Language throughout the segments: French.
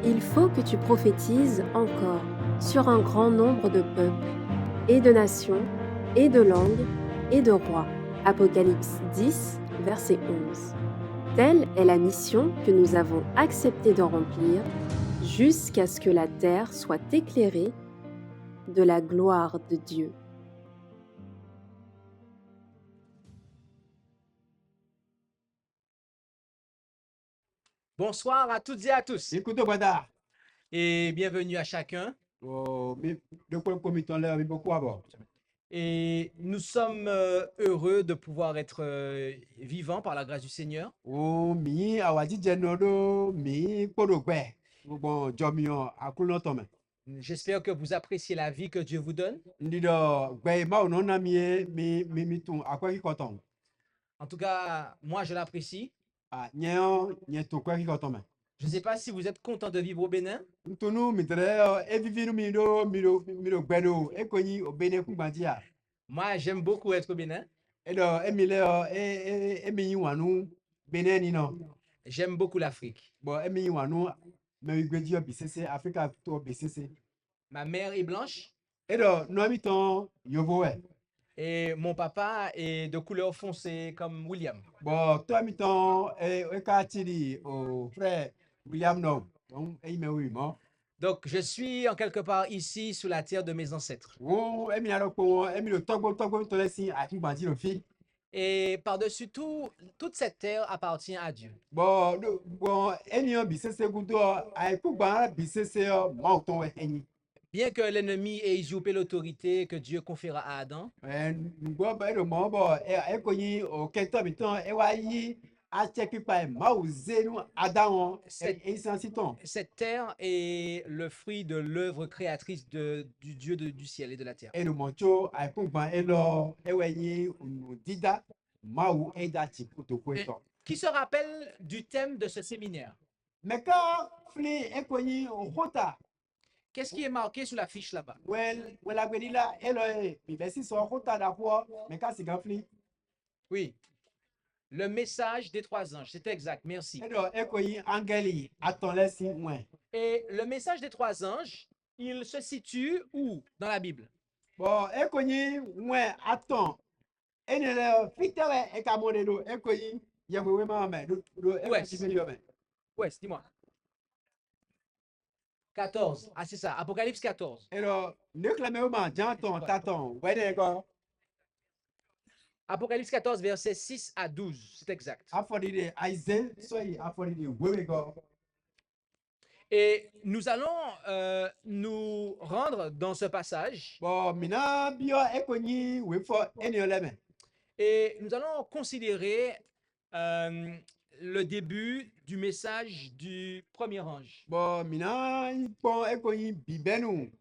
Il faut que tu prophétises encore sur un grand nombre de peuples, et de nations, et de langues, et de rois. Apocalypse 10, verset 11. Telle est la mission que nous avons accepté de remplir jusqu'à ce que la terre soit éclairée de la gloire de Dieu. Bonsoir à toutes et à tous Écoute, Bada. et bienvenue à chacun. Mais de quoi commission là, beaucoup avant. Et nous sommes heureux de pouvoir être vivants par la grâce du Seigneur. Oh, mi awadi jenodo, mi kodogbe. Bon, jomio akulo tome. J'espère que vous appréciez la vie que Dieu vous donne. Ndido gbe ma ono na mi tun akwa ki koton. En tout cas, moi, je l'apprécie. Ah, nye to kwa ki koton. Je ne sais pas si vous êtes content de vivre au Bénin. Ntunu mi tre e vivinu mi do gbedo e konyi obene ku gbandia. Moi, j'aime beaucoup être au Bénin. Edo emile e mi wanu bene ni no. J'aime beaucoup l'Afrique. Bon, e mi wanu me gbeji obisese Africa to obisese. Ma mère est blanche Edo no habitant yovoe. et mon papa est de couleur foncée comme William. Bon, toi habitant e ka tiri au frère William no. Donc e me oui mo. Donc, je suis en quelque part ici sous la terre de mes ancêtres. Wo e mi aro ko e mi lo togbo to lesi ati gbanti lo fi. Et par-dessus tout, toute cette terre appartient à Dieu. Bon, eniyan bisese gudo ai ku gban bisese ma ton eni. Bien que l'ennemi ait usurpé l'autorité que Dieu conféra à Adam, Ngbo ba ro mo bo e ko yin o kento mi ton e wa yi a check pa ma o zenu adawon e sensiton. cette terre est le fruit de l'œuvre créatrice du Dieu du ciel et de la terre. E no moncho ai ku gban e lo e we yin dida ma o e da ti to ko to. Qui se rappelle du thème de ce séminaire? Me ka fli e ko yin o hota. Qu'est-ce qui est marqué sur la fiche là-bas? Well, la gwenila e lo e bi besi so hota da ko me ka si ga fli. Oui. Le message des trois anges, c'est exact, merci. E do e ko yin angeli aton lesi mwen. Et le message des trois anges, il se situe où dans la Bible? Bon, e ko yin mwen aton e ne le fitere e ka monde do e ko yin ye we ma me do e Ouais. ka ti me yo me. Ouais, dis-moi. 14. Ah, c'est ça, Apocalypse 14. E do ne klame o ma janton taton we de ko Apocalypse 14, versets 6 à 12, c'est exact. afori de aize so yi afori de we ko. Et nous allons nous rendre dans ce passage Bon, mina bio e ko yin we fo e ne le me. et nous allons considérer le début du message du premier ange. Bon, mina bon e ko yin bibenu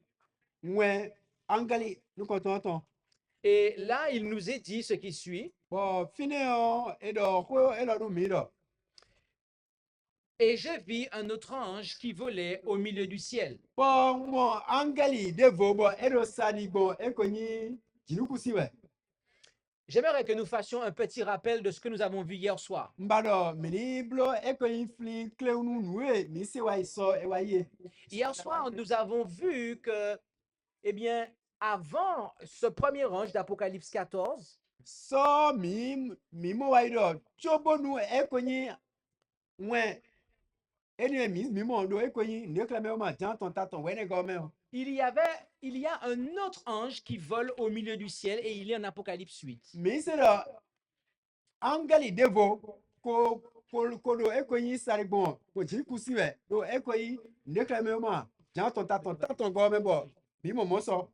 mwen angali nous content. Et là, il nous est dit ce qui suit. Bon, fine o e do ko e do mi do. Et je vis un autre ange qui volait au milieu du ciel. Bon, angali devo bon e do sani bon e ko yin jinuku si we. J'aimerais que nous fassions un petit rappel de ce que nous avons vu hier soir. Mbado mini blo e ko yin fli kleunu nue mi se wa iso e wa ye. Hier soir, nous avons vu que, eh bien, avant ce premier ange d'Apocalypse 14, So mi mo wa do chobonu e ko yin wen eni mi mo do e ko yin ne klame o ma jan ton taton we ne go me o. il y a un autre ange qui vole au milieu du ciel et il est en Apocalypse 8. Mi se do angali devo ko do e ko yin sari bon ko jinuku si we do e ko yin ne klame o ma jan ton taton go me bo mi mo so.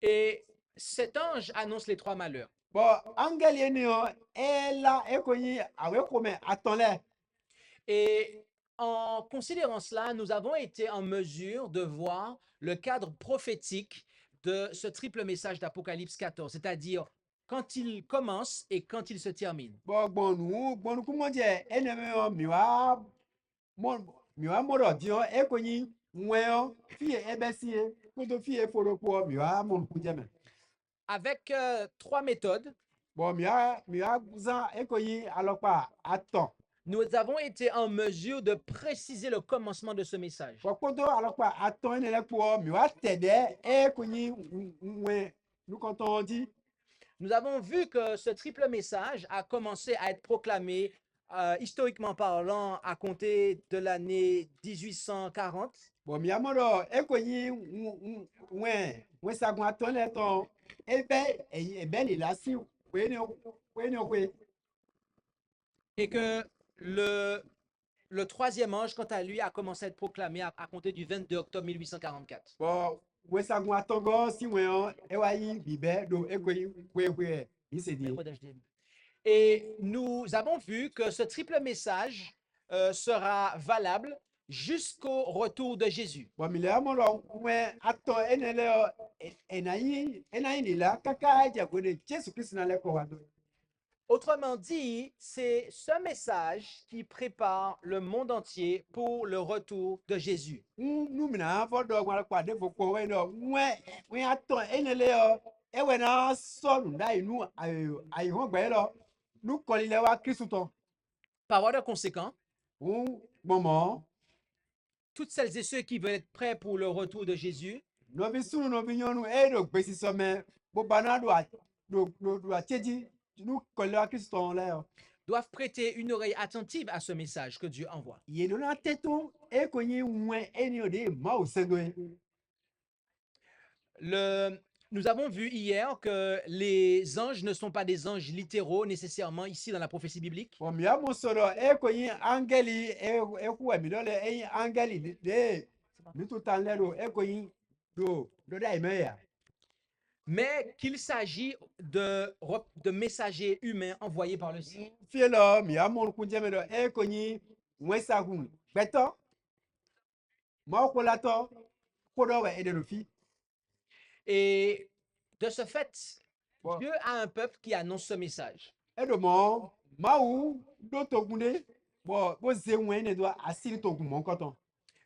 Et cet ange annonce les trois malheurs. Bon, angeli eni o e la e ko yin awe ko me aton le. Et en considérant cela, nous avons été en mesure de voir le cadre prophétique de ce triple message d'Apocalypse 14, c'est-à-dire quand il commence et quand il se termine. Bon, gbonu ku mo je ene me o mi wa mo do di o e ko yin nwe o fi e be si e ko to fi e foro ko mi wa mo ku je me. Avec trois méthodes, Bon, mi wa zan e ko yin alopa aton. nous avons été en mesure de préciser le commencement de ce message. Kokodo alokpa ato ene le kpo mi wa tede e konyi nwe nous quand on dit Nous avons vu que ce triple message a commencé à être proclamé, historiquement parlant, à compter de l'année 1840. bon mi amodo e konyi nwe sagun ato le ton ebe li la si we ni okwe Et que le troisième ange, quant à lui, a commencé à être proclamé à compter du 22 octobre 1844. bon we sagun ato go si we on e wa yi bibe do e konyi kwe il se dit Et nous avons vu que ce triple message sera valable jusqu'au retour de Jésus. bon mi le amodo nwe ato ene le enayi ni la kaka ja ko de Jésus Christ na le ko wa do. Autrement dit, c'est ce message qui prépare le monde entier pour le retour de Jésus. Nu mina fo do gwa kwa de fo ko we do we ato enele o e we na so nu dai nu ayi ho gbe lo nu ko le wa Kristu ton Par voie de conséquent, moment toutes celles et ceux qui veulent être prêts pour le retour de Jésus no bi sunu no bi nyonu e do gbe si so me bo bana do a teji nu ko le wa Kristu ton le o doivent prêter une oreille attentive à ce message que Dieu envoie. ye no na teto e ko yin nwe eni o de ma o sendo Nous avons vu hier que les anges ne sont pas des anges littéraux nécessairement ici dans la prophétie biblique. bon mi amo soro e ko yin angeli e ku mi do le e angeli de mi to tan le do e ko yin do dai me ya Mais qu'il s'agit de messagers humains envoyés par le ciel. fie lo mi amo ku je me do e ko yin nwe sa gun beto mo ko la to ko do we e de fi Et de ce fait, Bon. Dieu a un peuple qui annonce ce message. e do mo ma wu do to gun de bo ze nwe ne do asiri to gun mo ko ton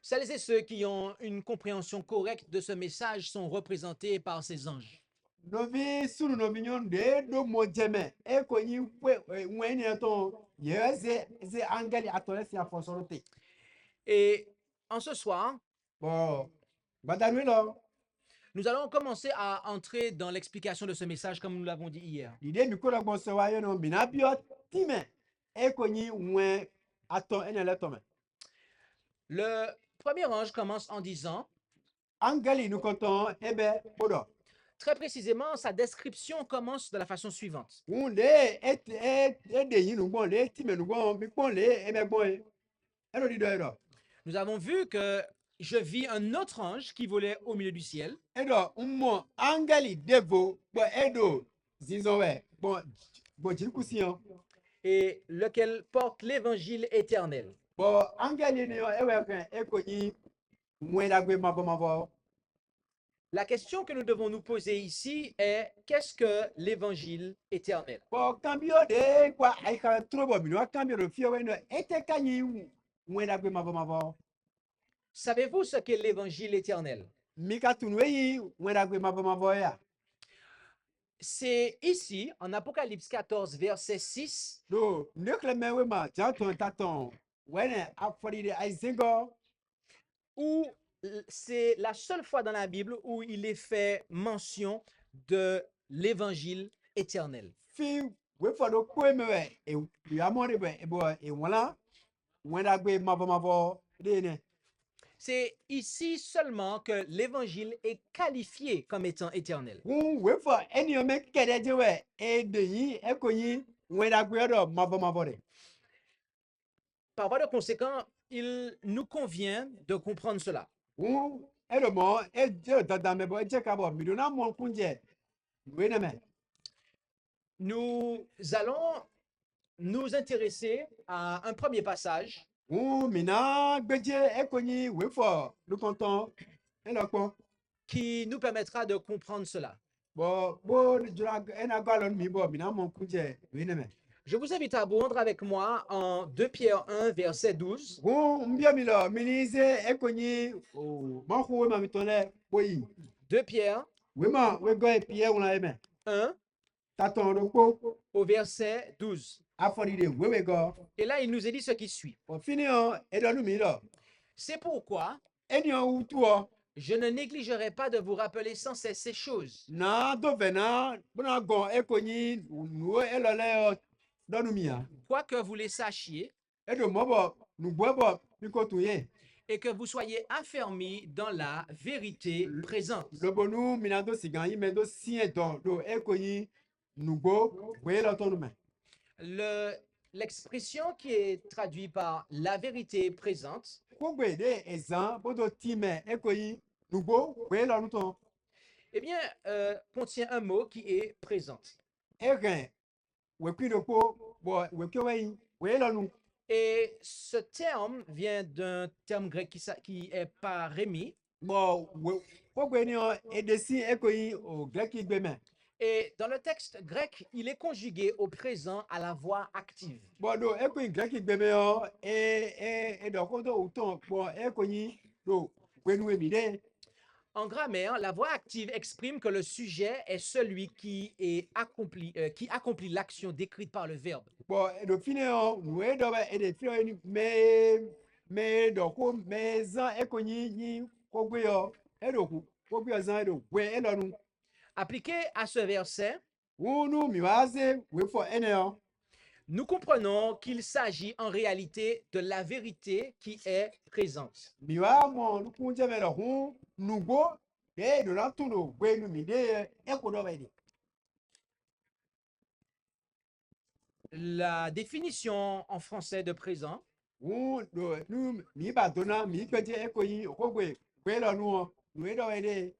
Celles et ceux qui ont une compréhension correcte de ce message sont représentés par ces anges. no vi sunu no bi nyon de do mo jeme e ko yin nwe ne ton ye ze angeli atole si afosorote Et en ce soir, bon badanwe lo nous allons commencer à entrer dans l'explication de ce message comme nous l'avons dit hier. l'idée mi ko la bon se wa yo no bina bio time e ko yin nwe aton ene le ton Le premier ange commence en disant, angeli nous konton ebe bodo très précisément, sa description commence de la façon suivante. un le de yin nu bon le time nu bon mi pon le e me bon e lo di do e do Nous avons vu que je vis un autre ange qui volait au milieu du ciel. e do mo angeli devo bo e do zizon we bon jin kusiyan Et lequel porte l'évangile éternel. bon angeli ni e we kan e ko yin nwe dagbe mabo La question que nous devons nous poser ici est qu'est-ce que l'évangile éternel? bon cambio de kwa ai ka tro bo mi no cambio do fie we no e te ka yin nwe dagbe mabo Savez-vous ce qu'est l'évangile éternel? mi ka tunu we yin nwe dagbe mabo ya C'est ici, en Apocalypse 14, verset 6, do ne kleme we ma ja ton taton we ne afori de ai zingo où c'est la seule fois dans la Bible où il est fait mention de l'évangile éternel. fi we fo do ko me we e ya mo de be e bo e wala nwe dagbe mabo de ne C'est ici seulement que l'évangile est qualifié comme étant éternel. we fo eni o me kede je we e de yin e ko yin nwe dagbe do mabo de Par voie de conséquent, il nous convient de comprendre cela. e do mo e je dada me bo e je ka bo mi do na mo kunje we ne me Nous allons nous intéresser à un premier passage mina gbeje e ko yin we fo lu konton e lo pon qui nous permettra de comprendre cela. bo jura e na galon mi bo mina mo kunje we ne me Je vous invite à vous rendre avec moi en 2 Pierre 1, verset 12. mbia mi lo minise e ko yin o ma hu we ma mi ton le boyi 2 Pierre we ma we go e pie wona e me 1 taton do ko au verset 12. afɔɖiɖe wewe gɔ. Et là, il nous a dit ce qui suit. Fini eɖɔ nu mi lɔ. C'est pourquoi Eniɔ wutuɔ. je ne négligerai pas de vous rappeler sans cesse ces choses, Na do vɛ na bena gɔn ekonyi nuwo elɔ lɛ ɖɔ nu mia. quoique vous les sachiez Eɖo mɔ bɔ nugbɔe bɔ mi ko tu ye. et que vous soyez affermis dans la vérité présente. Lobonu mina do sigan yi me do siɛ dɔn do ekonyi nugbo wee lɔ tɔnu me. L'expression qui est traduite par la vérité présente Kogbe de ezan bodo time ekonyi nugbo wee lɔ nu tɔn. eh bien, contient un mot qui est présente. Erɛn wekui ɖokpo bɔ wekui wɛyi wee lɔ nu. Et ce terme vient d'un terme grec qui est parémi. Bɔ kogbe ni edesi ekonyi o greki gbe me. Et dans le texte grec, il est conjugué au présent à la voix active. Bɔ do ekonyi greki gbe me eɖɔ kodo utɔn bɔ ekonyi do wenu emi de. En grammaire, la voix active exprime que le sujet est celui qui accomplit l'action décrite par le verbe. Bɔ eɖo fine nue ɖɔ bɛ eɖe fi ni me ɖɔ ko me zã ekonyi nyi kogbe eɖo kogbe zã eɖo we elɔ nu. Appliqué à ce verset, Wunu mi wa se wefɔ ene nous comprenons qu'il s'agit en réalité de la vérité qui est présente. mi wa mɔ nukunjɛ me lɔ hun nugbo de ɖo la tu do gbe nu mi de eko ɖɔ bɛ de. La définition en français de présent Hun do nu mi ba dona mi gbedze ekonyi kogbe gbe lɔ nu ɖɔ bɛ de.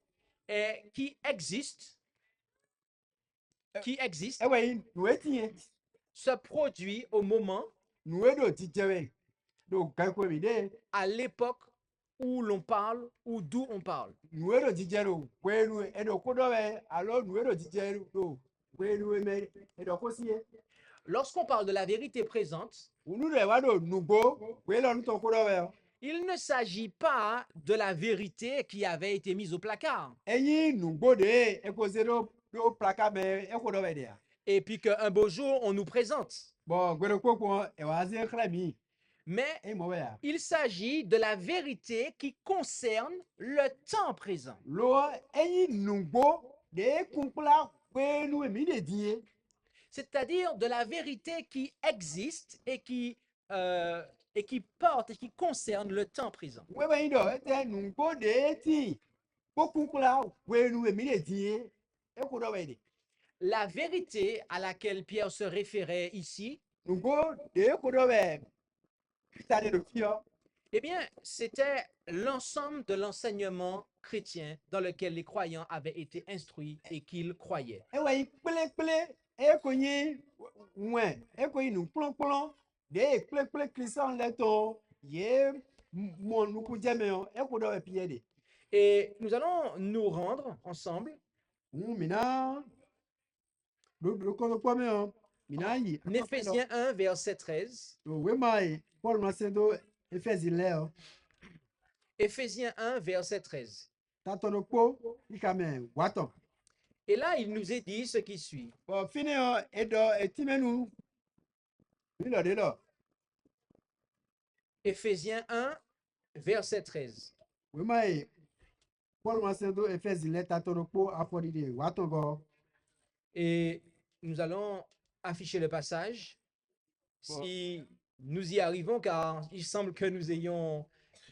est qui existe, Ewe yi nu etie se produit au moment, nu ɖo dzidze bɛ do gakpo mi de. à l'époque où l'on parle ou d'où on parle. Nu ɖo dzidze do gbe nu eɖo ko ɖɔ bɛ alo nu ɖo dzidze do gbe nu me eɖɔ ko si ye. Lorsqu'on parle de la vérité présente, Unu ɖe wa do nugbo gbe lɔ nutɔ ko ɖɔ bɛ. il ne s'agit pas de la vérité qui avait été mise au placard Enyi nugbo de ekose ɖo plaka me eko ɖɔ bɛ dea. et puis qu'un beau jour on nous présente. Bɔn gbeɖokpokpo ewa ze xlẽ mi Mais eyi mɔ bɛ ya. il s'agit de la vérité qui concerne le temps présent. Lo enyi nugbo de kunkpla gbe nu mi de die. C'est-à-dire de la vérité qui existe et qui porte et qui concerne le temps présent. Webe yi dɔ ete nugbo de ti kpo kunkpla gbe nu mi de die eko ɖɔ bɛ de. La vérité à laquelle Pierre se référait ici, Nugbo de eko ɖɔ bɛ ta de do fiɔ. eh bien, c'était l'ensemble de l'enseignement chrétien dans lequel les croyants avaient été instruits et qu'ils croyaient. Ewe yi kplekple ekonyi wɛ ekonyi nu kplɔkplɔ de kplekple kristian lɛ tɔ ye mɔ nukudzɛ me eko ɖɔ bɛ pie de. Et nous allons nous rendre ensemble Mina do kɔnɔkpɔ me mina yi. en Éphésiens 1, verset 13. Do wema yi Paul ma se do Efesi lɛ Éphésiens 1, verset 13. tatɔ kpo ika me watɔ. Et là, il nous est dit ce qui suit. Bɔn fini eɖɔ etimenu mi lɔ de lɔ. Éphésiens 1, verset 13. Wema yi Paul ma se do Efesi lɛ tatɔ kpo afɔɖiɖi watɔ gɔ. Et nous allons afficher le passage si nous y arrivons, car il semble que nous ayons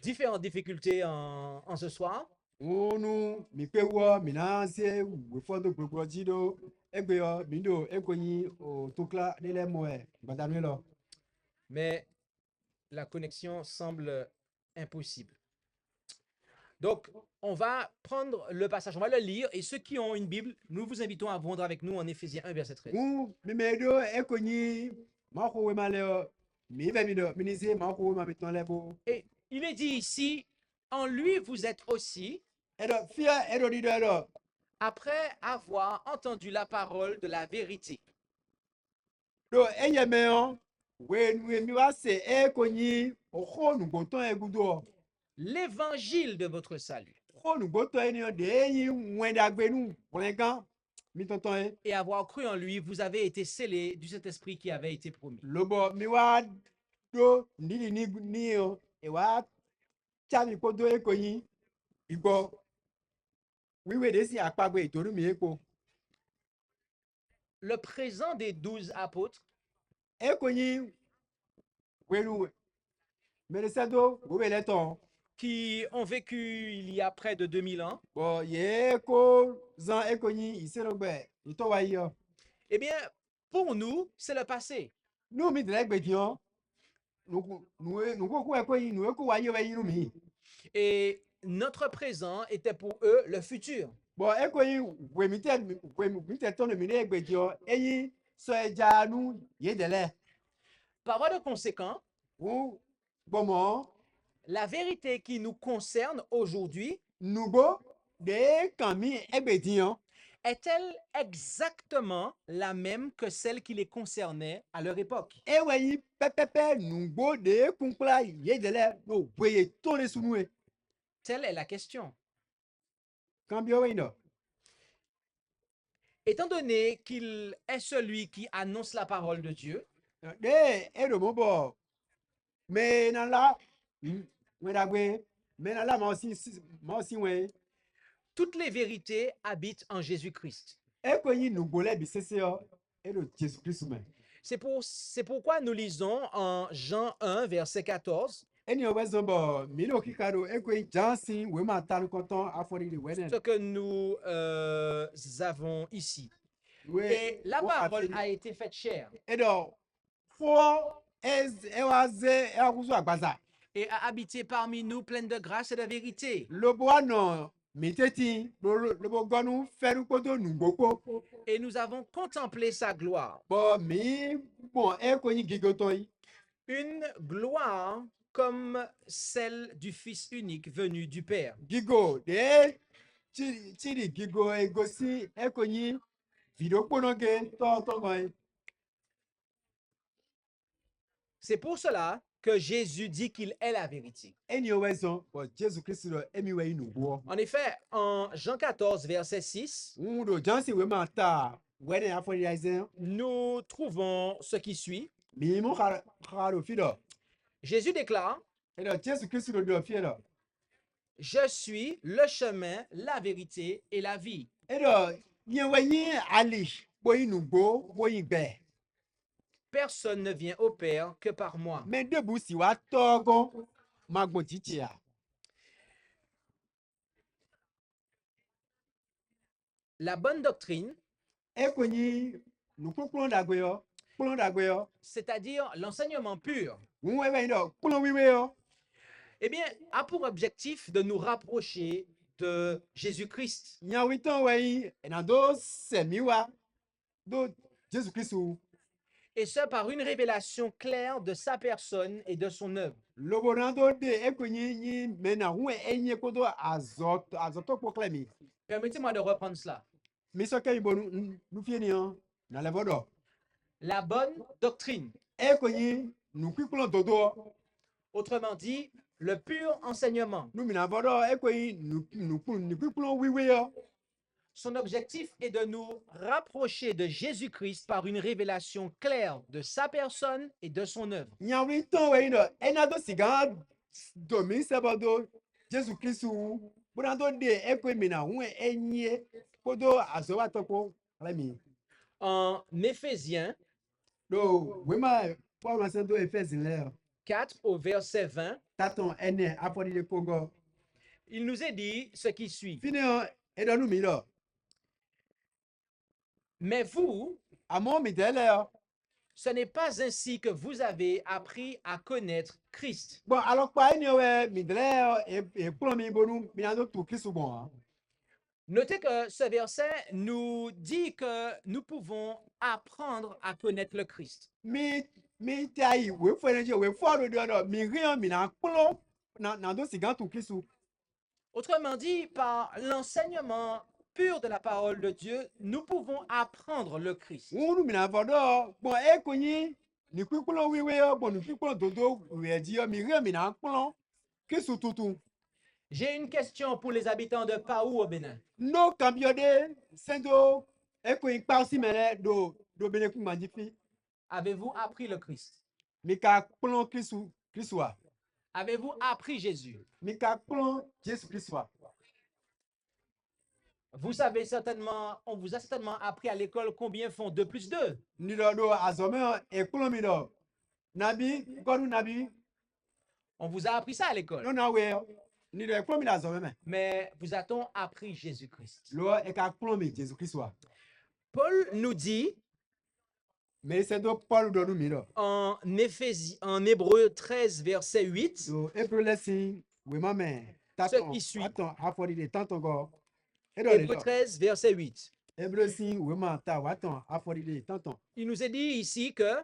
différentes difficultés en ce soir. Unu mi pe wɔ mina se wefɔ do gbogbo dzi do egbe yɔ mi do ekonyi o tokla de lɛ mɔ gbadanu lɔ. Mais la connexion semble impossible. Donc, on va prendre le passage, on va le lire, et ceux qui ont une Bible, nous vous invitons à vendre avec nous en Éphésiens 1, verset 13. Mi me do ekonyi ma ko wema lɛ mi vɛ mi do mi ni se ma ko wema mi tɔn lɛ bo. Et il est dit ici, en lui vous êtes aussi, Eɖɔ fia eɖɔ ɖi do eɖɔ. après avoir entendu la parole de la vérité. Do enye me wenu mi wa se ekonyi oxɔ nugbotɔ egudo. L'évangile de votre salut. Xɔ nugbotɔ yi ni de enyi wɛndagbe nu wlɛgã. mi tonton e et avoir cru en lui, vous avez été scellés du Saint-Esprit qui avait été promis. lobo mi wa do ndili ni o e wa chami ko do e ko yin igbo wiwe de si apagbe itoru mi epo Le présent des 12 apôtres e ko yin welu meresedo wo be leton qui ont vécu il y a près de 2000 ans, bo ye ko zan e ko yin iserogbe ito wa yo eh bien, pour nous, c'est le passé. nu mi de gbe dion nu ko e ko yin nu ko wa yo we yin mi Et notre présent était pour eux le futur. bon e ko yin we mi te ton mi de gbe dion eyin so eja nu ye de le Par voie de conséquent, ou bomo la vérité qui nous concerne aujourd'hui nugo de kan mi egbe dion est-elle exactement la même que celle qui les concernait à leur époque? e we yin pepepe nugo de kunkla ye de le no boye to le sunu e Telle est la question. kan bi o we no Étant donné qu'il est celui qui annonce la parole de Dieu, de e do mo bo me na la we da gbe me na la ma si we toutes les vérités habitent en Jésus-Christ. e ko yin nugo le bi sese o e do Jesus Christ me C'est pourquoi nous lisons en Jean 1, verset 14, eni o we zo bo mi lo kika do e ko yin jansin we ma taru konton afori de we ce que nous avons ici. we Et la parole a été faite chair e do fo e wa ze e wa kuzu agbaza et a habité parmi nous pleine de grâce et de vérité. lobo wa no mi teti lobo gonu feru kodo nugboko Et nous avons contemplé sa gloire. bo mi bon e ko yin gigoto yi Une gloire comme celle du Fils unique venu du Père. gigo de chiri gigo egosi e ko yin video kponoge to gan C'est pour cela que Jésus dit qu'il est la vérité. eni o we zo bo Jesus Christ do emi we nugbo En effet, en Jean 14, verset 6, do jansin we ma ta we ne afori aizen nous trouvons ce qui suit. mi mo kharo fido Jésus déclare, e do Jesus Christ do fi do je suis le chemin, la vérité et la vie. e do yen we yin ali bo yin nugbo bo yin gbe Personne ne vient au Père que par moi. mais debu si wa togon magbon titi a La bonne doctrine, e ko yin nukukun dagbe yo c'est-à-dire l'enseignement pur, un we do kulon wiwe yo eh bien, a pour objectif de nous rapprocher de Jésus-Christ. yan witon we yin na do semi wa do Jesus Christ Et ce, par une révélation claire de sa personne et de son œuvre. lobo na do de e ko yin me na hu enye ko do azoto proclaim Permettez-moi de reprendre cela. mi so ke ibo nu fie ni o na le bodo La bonne doctrine, e ko yin nu kwikulon dodo autrement dit, le pur enseignement. nu mi na bodo e ko yin nu kwikulon wiwe yo Son objectif est de nous rapprocher de Jésus-Christ par une révélation claire de sa personne et de son œuvre. yan witon we yin do ena do siga do mi se bodo Jesus Christ bu na do de e ko mi na hu enye ko do azo wa topo mi En Éphésiens do we ma Paul se do Efes le 4 au verset 20, taton ene afori de kogo il nous est dit ce qui suit. fini o e do nu mi lo Mais vous, amo mi tele o ce n'est pas ainsi que vous avez appris à connaître Christ. bon alors pa ni o we mi tele e pro mi bonu mi na do tu Christ bon Notez que ce verset nous dit que nous pouvons apprendre à connaître le Christ. mi tai we fo ne je we fo do do mi ri mi na kplo na do siga tu Christ Autrement dit, par l'enseignement pur de la parole de Dieu, nous pouvons apprendre le Christ. unu mi na vodo bon e ko yin ni kpikplo wiwe yo bon ni kpikplo dodo we di yo mi ri mi na kplo Christ tutu J'ai une question pour les habitants de Paou au Bénin. no cambiode sendo ekoyi kpa si mele do bene ku manjifi Avez-vous appris le Christ? mika kplon Kristoa Avez-vous appris Jésus? mika kplon Jesu Kristoa Vous savez certainement, on vous a certainement appris à l'école combien font 2 plus 2. ni do azome ekplon mi do nabi godu nabi On vous a appris ça à l'école. no na we ni do ekplon mi da azome me Mais vous a-t-on appris Jésus-Christ? lo e ka kplon mi Jesu Kristoa Paul nous dit mais c'est do Paul do nu mi do en Hébreu 13, verset 8, do April lesson we ma me Ce qui suit. taton afori de tanton go Hébreu 13, verset 8. April lesson we ma ta waton afori de tanton Il nous est dit ici que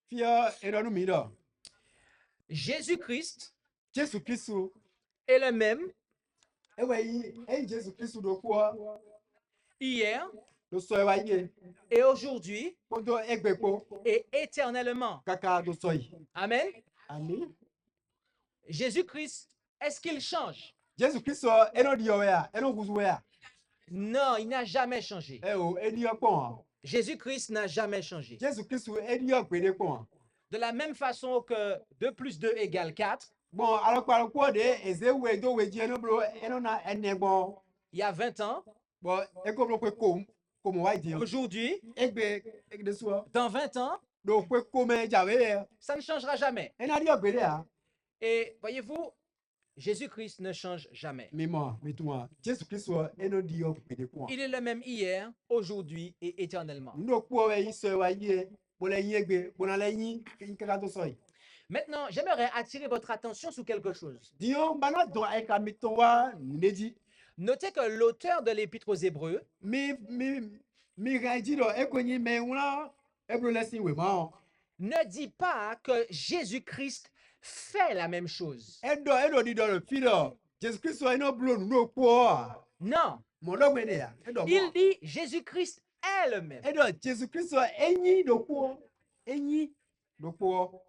fia do nu mi do Jésus-Christ Jesu Kristo est le même ewe yi e Jesu Kristo do ko hier do so wa yi et aujourd'hui ko do egbe ko et éternellement. kaka do so yi Amen. amen Jésus-Christ, est-ce qu'il change? Jesu Kristo eno di owe ya eno guzu ya Non, il n'a jamais changé. e o eni opon Jésus-Christ n'a jamais changé. Jesu Kristo eni opede pon De la même façon que 2 plus 2 égale 4, bon alokparo ko de eze we do we ji eno bro eno na ene bon il y a 20 ans, bon e ko bro ko mo wa di aujourd'hui, egbe de so dans 20 ans, do ko me jawe ça ne changera jamais. ena di opede ya Et voyez-vous, Jésus-Christ ne change jamais. mi mo mi tuwa Jesu Kristo eno di opede pon Il est le même hier, aujourd'hui et éternellement. ndo ko we yi so wa yi bo le yin egbe bo na le yin kaka do so yi Maintenant, j'aimerais attirer votre attention sur quelque chose. Dion bana do e ka mi to wa neji Notez que l'auteur de l'Épître aux Hébreux mi gaji do e ko yin me wona e bro lesson we ma ne dit pas que Jésus-Christ fait la même chose. edo di do fi do Jesu Kristo eno bro no ko Non, mo do gbe de ya edo il dit Jésus-Christ est le même. edo Jesu Kristo enyi do ko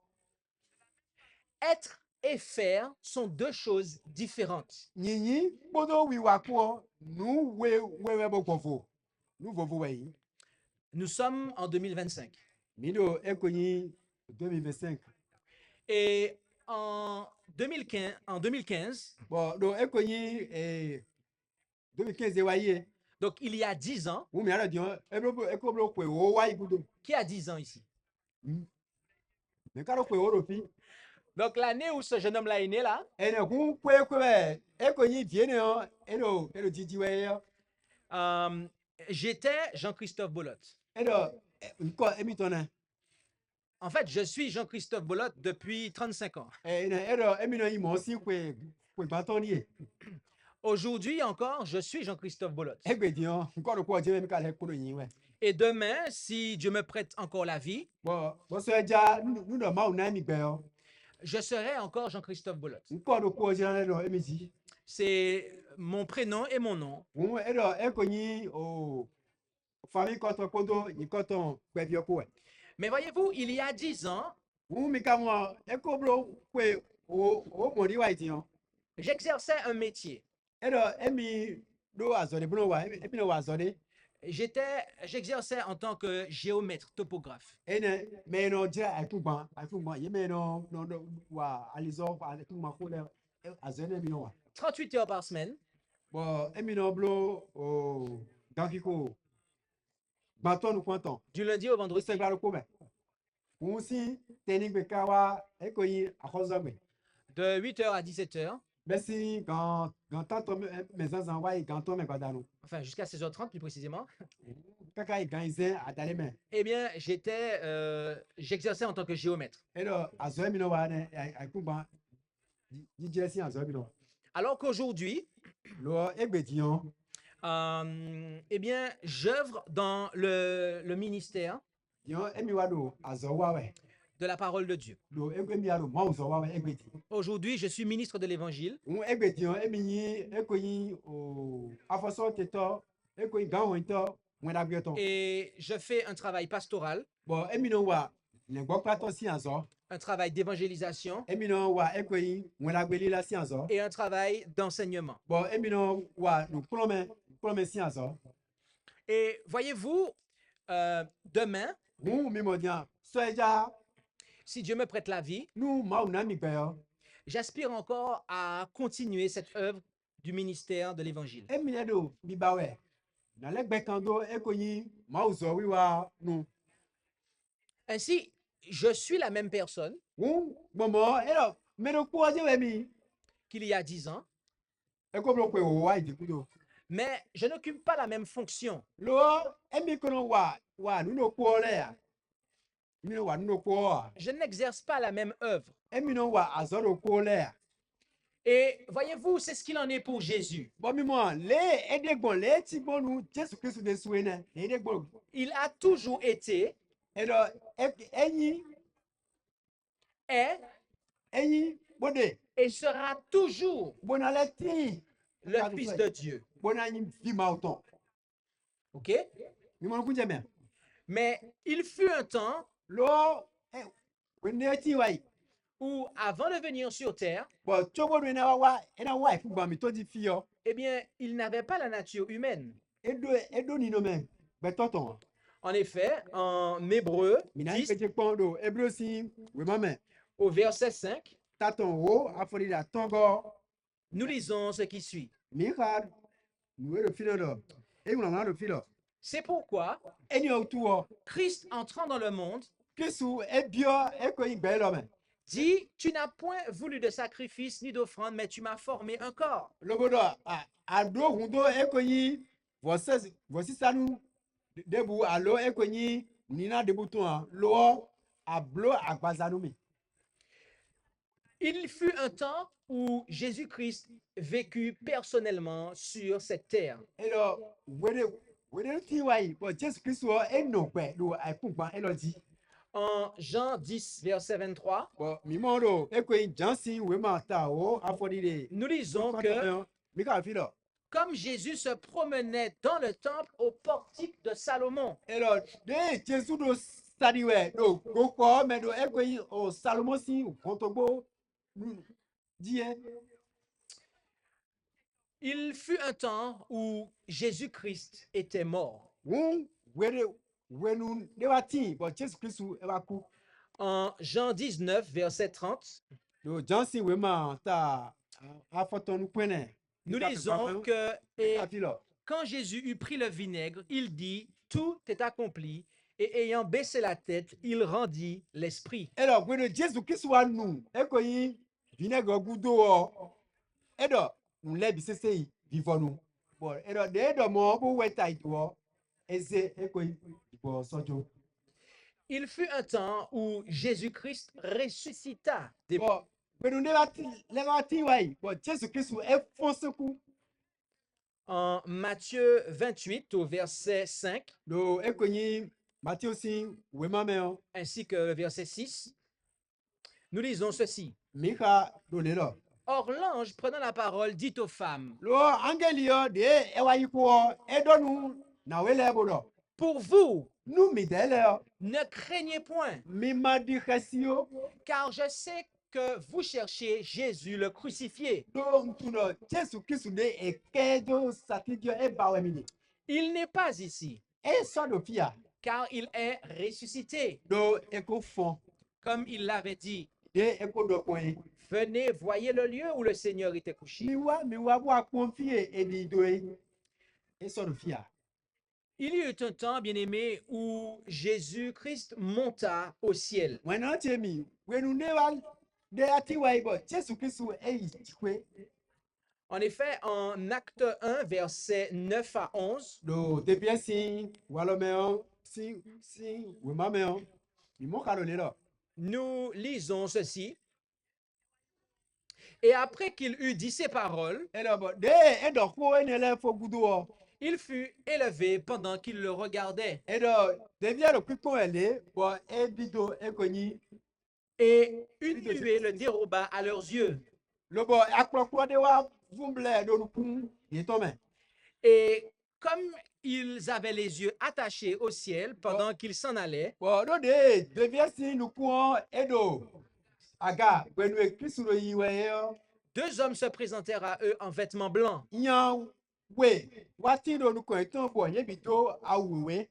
Être et faire sont 2 choses différentes. yinyin podo wi wa ko nu we bo kofo nu vovo we yi Nous sommes en 2025. mi do e ko yin 2025 Et en 2015, bon do e ko yin 2015 wa yi donc il y a 10 ans, wo mi ara dion e ko bro ko o wa yi gudo qui a 10 ans ici? me ka ro ko o ro fi Donc l'année où ce jeune homme-là est né, là, ene ku ko be e ko yin vie ne o edo jiji we yo j'étais Jean-Christophe Bolot. edo ko emi tona En fait, je suis Jean-Christophe Bolot depuis 35 ans. edo emi no yi mo si ko ba ton ni Aujourd'hui encore, je suis Jean-Christophe Bolot. egbe dion ko ro ko je mi ka le ko yin we Et demain, si Dieu me prête encore la vie, bon so ja nu do ma una mi gbe yo je serai encore Jean-Christophe Bolot. ko ro ko je na do emi ji C'est mon prénom et mon nom. wo edo e ko yin o famille ko to kodo yi ko ton pe bi ko we Mais voyez-vous, il y a 10 ans, wo mi ka mo e ko bro ko o mo ri wa dion j'exerçais un métier. edo emi do azode bro wa emi no wa azode J'exerçais en tant que géomètre, topographe. ene me no jira atugban ye me no wa alizo wa atugban ko le azode mi no wa 38 heures par semaine, bon emi no blo o ganki ko gbanton nu kwanton du lundi au o vendredi. se gba ko be un si teni gbe ka wa e ko yin akozo gbe De 8h à 17h, merci quand tanto mes ans wa ganton me gba nu enfin jusqu'à 16h30 plus précisément, kaka i gan izen adale me eh bien, j'exerçais en tant que géomètre. edo azo mi no wa ne atugban jije si azo mi no Alors qu'aujourd'hui, lo egbe dion eh bien, j'œuvre dans le ministère dion emi wa do azo wa we de la parole de Dieu. do emi ya do mo zo wa we egbe di Aujourd'hui, je suis ministre de l'Évangile un egbe dion emi yin e ko yin o afoso teto e ko yin gan won to won da gbe to et je fais un travail pastoral, bon emi no wa le gbo pato si azo un travail d'évangélisation emi no wa e ko yin won da gbe li la si azo et un travail d'enseignement. bon emi no wa no plome si azo Et voyez-vous, demain, Mu mi mo dia. Soja si Dieu me prête la vie, nu ma una mi gbe yo. j'aspire encore à continuer cette œuvre du ministère de l'Évangile. E mi le do mi ba we. Na le gbe kan do e ko yin ma uzo wiwa nu. Ainsi, je suis la même personne Mu gbomo e lo me do ku oje we mi. qu'il y a 10 ans, E ko blo pe o wa idiku do. mais je n'occupe pas la même fonction. Lo e mi kono wa nu no ku ole ya. Mi no wa nu no ku o. Je n'exerce pas la même œuvre. E mi no wa azo do ku ole ya. Et voyez-vous, c'est ce qu'il en est pour Jésus. Bon mi mo le e de gbon le ti gbon nu Jesu Christ de suwe ne. E de gbon. Il a toujours été, E do eyin est bode et sera toujours bona le ti. le Fils de Dieu. Bona yin vi ma autant. OK? Mi mo ku je me. Mais il fut un temps Lo we ne ti wa yi. où, avant de venir sur terre, Bon chobo do na wa fu gba mi to di fi yo. eh bien, il n'avait pas la nature humaine. Edo ni no me. Be toton. En effet, en Hébreu Mina 10, pe je pon do Hebrew si we ma me. au verset 5, Taton wo afori da tongo. nous lisons ce qui suit. Mi ka nous le filo do. E mo na do filo. C'est pourquoi Eni o tu o. Christ entrant dans le monde Kristu e bio e ko yin gbe lo me. dit, tu n'as point voulu de sacrifice ni d'offrande, mais tu m'as formé un corps. Logodo a do hundo e ko yin vosi sanu debu alo e ko yin nina debu ton lo a blo agbazanu mi. Il fut un temps où Jésus-Christ vécut personnellement sur cette terre. E lo wede ti wa yi bo Jesu Kristu o e no pe do ai kun gba e lo di. En Jean 10, verset 23, Bon mi mo do e ko yin jansin we ma ta o afori de. nous lisons que Mi ka filo. comme Jésus se promenait dans le temple au portique de Salomon, E lo de Jesu do sadi we do go ko me do e ko yin o Salomon si o kontogbo di e. il fut un temps où Jésus-Christ était mort. Wun wenu de wa tin bo Jesu Kristu e wa ku. En Jean 19, verset 30, Do jansin we ma ta afotonu pene. nous lisons que et ka filo. quand Jésus eut pris le vinaigre, il dit, tout est accompli, et ayant baissé la tête, il rendit l'esprit. E lo wenu Jesu Kristu wa nu e ko yin vinaigre gudo o. E do nle bi sese yi vivonu. Bon e do de do mo bo weta iwo. Eze e ko yin ibo sojo. Il fut un temps où Jésus-Christ ressuscita des Bon wenu le wa tin wa yi. Bon Jesu Kristu e fonse ku. En Matthieu 28 au verset 5 Do e ko yin Matthieu sin we ma me o. ainsi que le verset 6, nous lisons ceci. Mi ka do le lo. Or l'ange prenant la parole dit aux femmes, Lo angeli yo de e wa yi ku o e do nu na we le bo do. pour vous, Nu mi de le o. ne craignez point, Mi ma di khasi yo. car je sais que vous cherchez Jésus le crucifié. Do ntu no Jesu Kristu de e ke do satidio e ba we mi ni. Il n'est pas ici, E so do fia. car il est ressuscité, Do e ko fon. comme il l'avait dit. De e ko do point. Venez, voyez le lieu où le Seigneur était couché. Mi wa bo confie e di do e. E so do fia. Il y eut un temps, bien-aimé, où Jésus-Christ monta au ciel. Wena che mi wenu ne wa de ati wa ibo Jesu Kristu e yi tikwe. En effet, en Acte 1, versets 9 à 11, Do de bien si walo me o si we ma me o. Mi mo ka do le lo. nous lisons ceci. Et après qu'il eut dit ces paroles, E lo bo de e do ko e ne le fo gudu o. il fut élevé pendant qu'il le regardait. E do de bien lo kiko ele bo e bido e ko ni. Et une nuée le déroba à leurs yeux. Lo bo akpokpo de wa vumble do nu kun ye to me. Et comme ils avaient les yeux attachés au ciel pendant qu'ils s'en allaient, Bon, no de bien si nu kun e do. Aga wenu e Kristu lo yi we yo. deux hommes se présentèrent à eux en vêtements blancs. Nyan we wati do nu ko eton bo ye bi to awuwe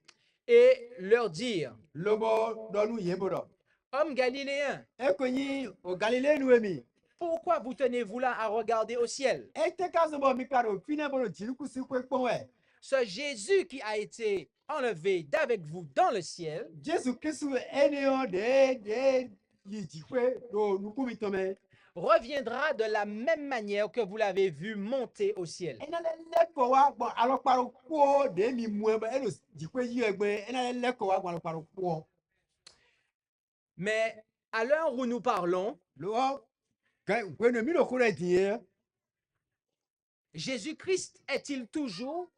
et leur dire, lobo do nu ye bodo Hommes galiléens, ekonyi o galile nu emi pourquoi vous tenez-vous là à regarder au ciel? ete ka so bo mi karo fine bodo jiruku si kwe pon we Ce Jésus qui a été enlevé d'avec vous dans le ciel Jesu Kristu enio de yi jikwe do nu kumi tome reviendra de la même manière que vous l'avez vu monter au ciel. ena le ko wa gbo aloparo ko de mi mu e elo jikwe yi egbe ena le ko wa gbo aloparo ko Mais à l'heure où nous parlons, lo gwe no mi lo ko re din Jésus-Christ est-il toujours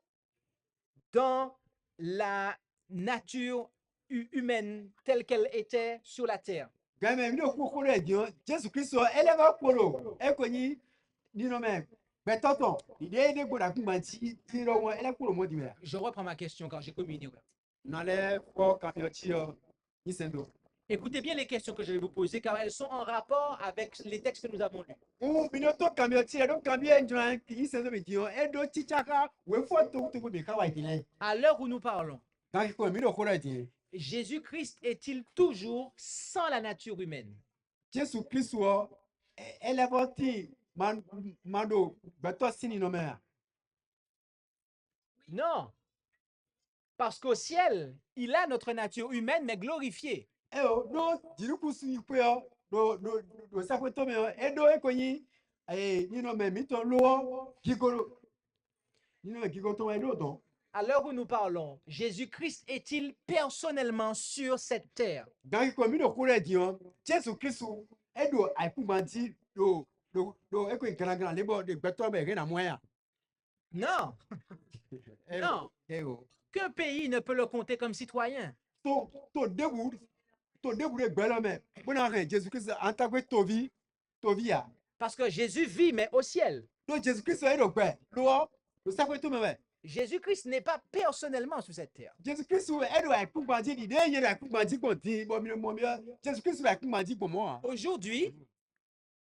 dans la nature humaine telle qu'elle était sur la terre? Game mi lo ko re din Jesu Kristu ele ba polo ekonyi nino me betoton de gboda kun ti ro won ele polo mo di me Je reprends ma question quand j'ai communié. na le ko kan yo ti o ni sendo Écoutez bien les questions que je vais vous poser car elles sont en rapport avec les textes que nous avons lus. o mi no to kan yo ti e do kan bi enjoy ni sendo mi di o e do ti chaka we fo to bi ka wa idile À l'heure où nous parlons, kan ko mi lo ko re din Jésus-Christ est-il toujours sans la nature humaine? Jesu Kristu o ele bo ti mando beto sini no me Non. Parce qu'au ciel, il a notre nature humaine mais glorifiée. e o do jiruku si pe o do sa pe to me o e do ekonyi ni no me mi to lo gigoro ni no gigo to e do don À l'heure où nous parlons, Jésus-Christ est-il personnellement sur cette terre? gangi ko mi do ko re din o Jesu Kristu e do aiku manti do eko ikaragara lebo de beto be re na mo ya Non. Non. e o Qu'un pays ne peut le compter comme citoyen. to debu de gbelo me bona re Jesu Kristu antakwe tovi ya Parce que Jésus vit, mais au ciel. do Jesu Kristu e do gbe lo sa pe to me Jésus-Christ n'est pas personnellement sur cette terre. Jesu Kristu e do aiku manti di de ye aiku manti ko ti bo mi Jesu Kristu aiku manti ko mo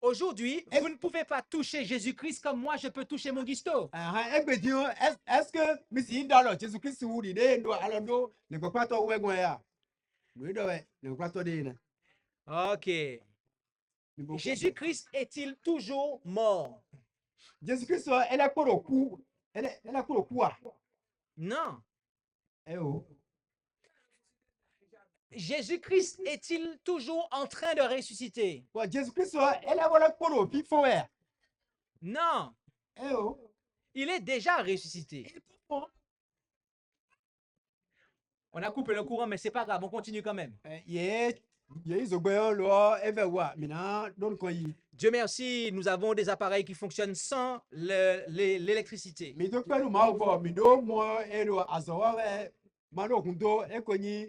Aujourd'hui, vous ne pouvez pas toucher Jésus-Christ comme moi, je peux toucher mon guisto. egbe di o est-ce que mi si da lo Jesu Kristu ri de do alo do le ko pa to we gun ya mi do we le ko pa to de na Ok. Jésus-Christ est-il toujours mort? Jesu Kristu ele kporo ku ele kporo ku a Non. e o Jésus-Christ est-il toujours en train de ressusciter? bo Jesu Kristu ele wala kporo fi fo e Non. e o Il est déjà ressuscité. On a coupé le courant, mais c'est pas grave, on continue quand même. ye izogbe lo eve wa mi na don ko yi Dieu merci, nous avons des appareils qui fonctionnent sans l'électricité. mi do pelu ma bo mi do mo e do azowa we ma do kun do e ko ni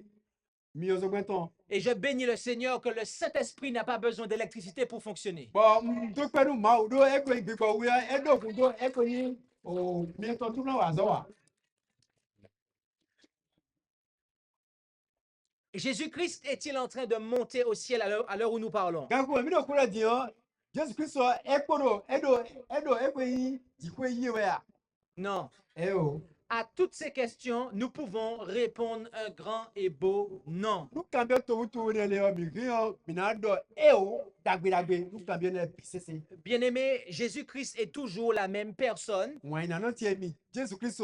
mi ozogbe ton Et je bénis le Seigneur que le Saint-Esprit n'a pas besoin d'électricité pour fonctionner. bo mi do pelu ma do e ko igbe ko we e do kun do e ko ni o mi to tu na wa azowa Jésus-Christ est-il en train de monter au ciel à l'heure où nous parlons? ga ko mi do ko la di o Jesu Kristu e kporo e ko yi ji ko yi we a Non. e o À toutes ces questions, nous pouvons répondre un grand et beau non. nu kan be to tu ne le o mi ri o mi na do e o dagbe nu kan be le bisese Bien-aimé, Jésus-Christ est toujours la même personne, wọn ina no tie mi Jesu Kristu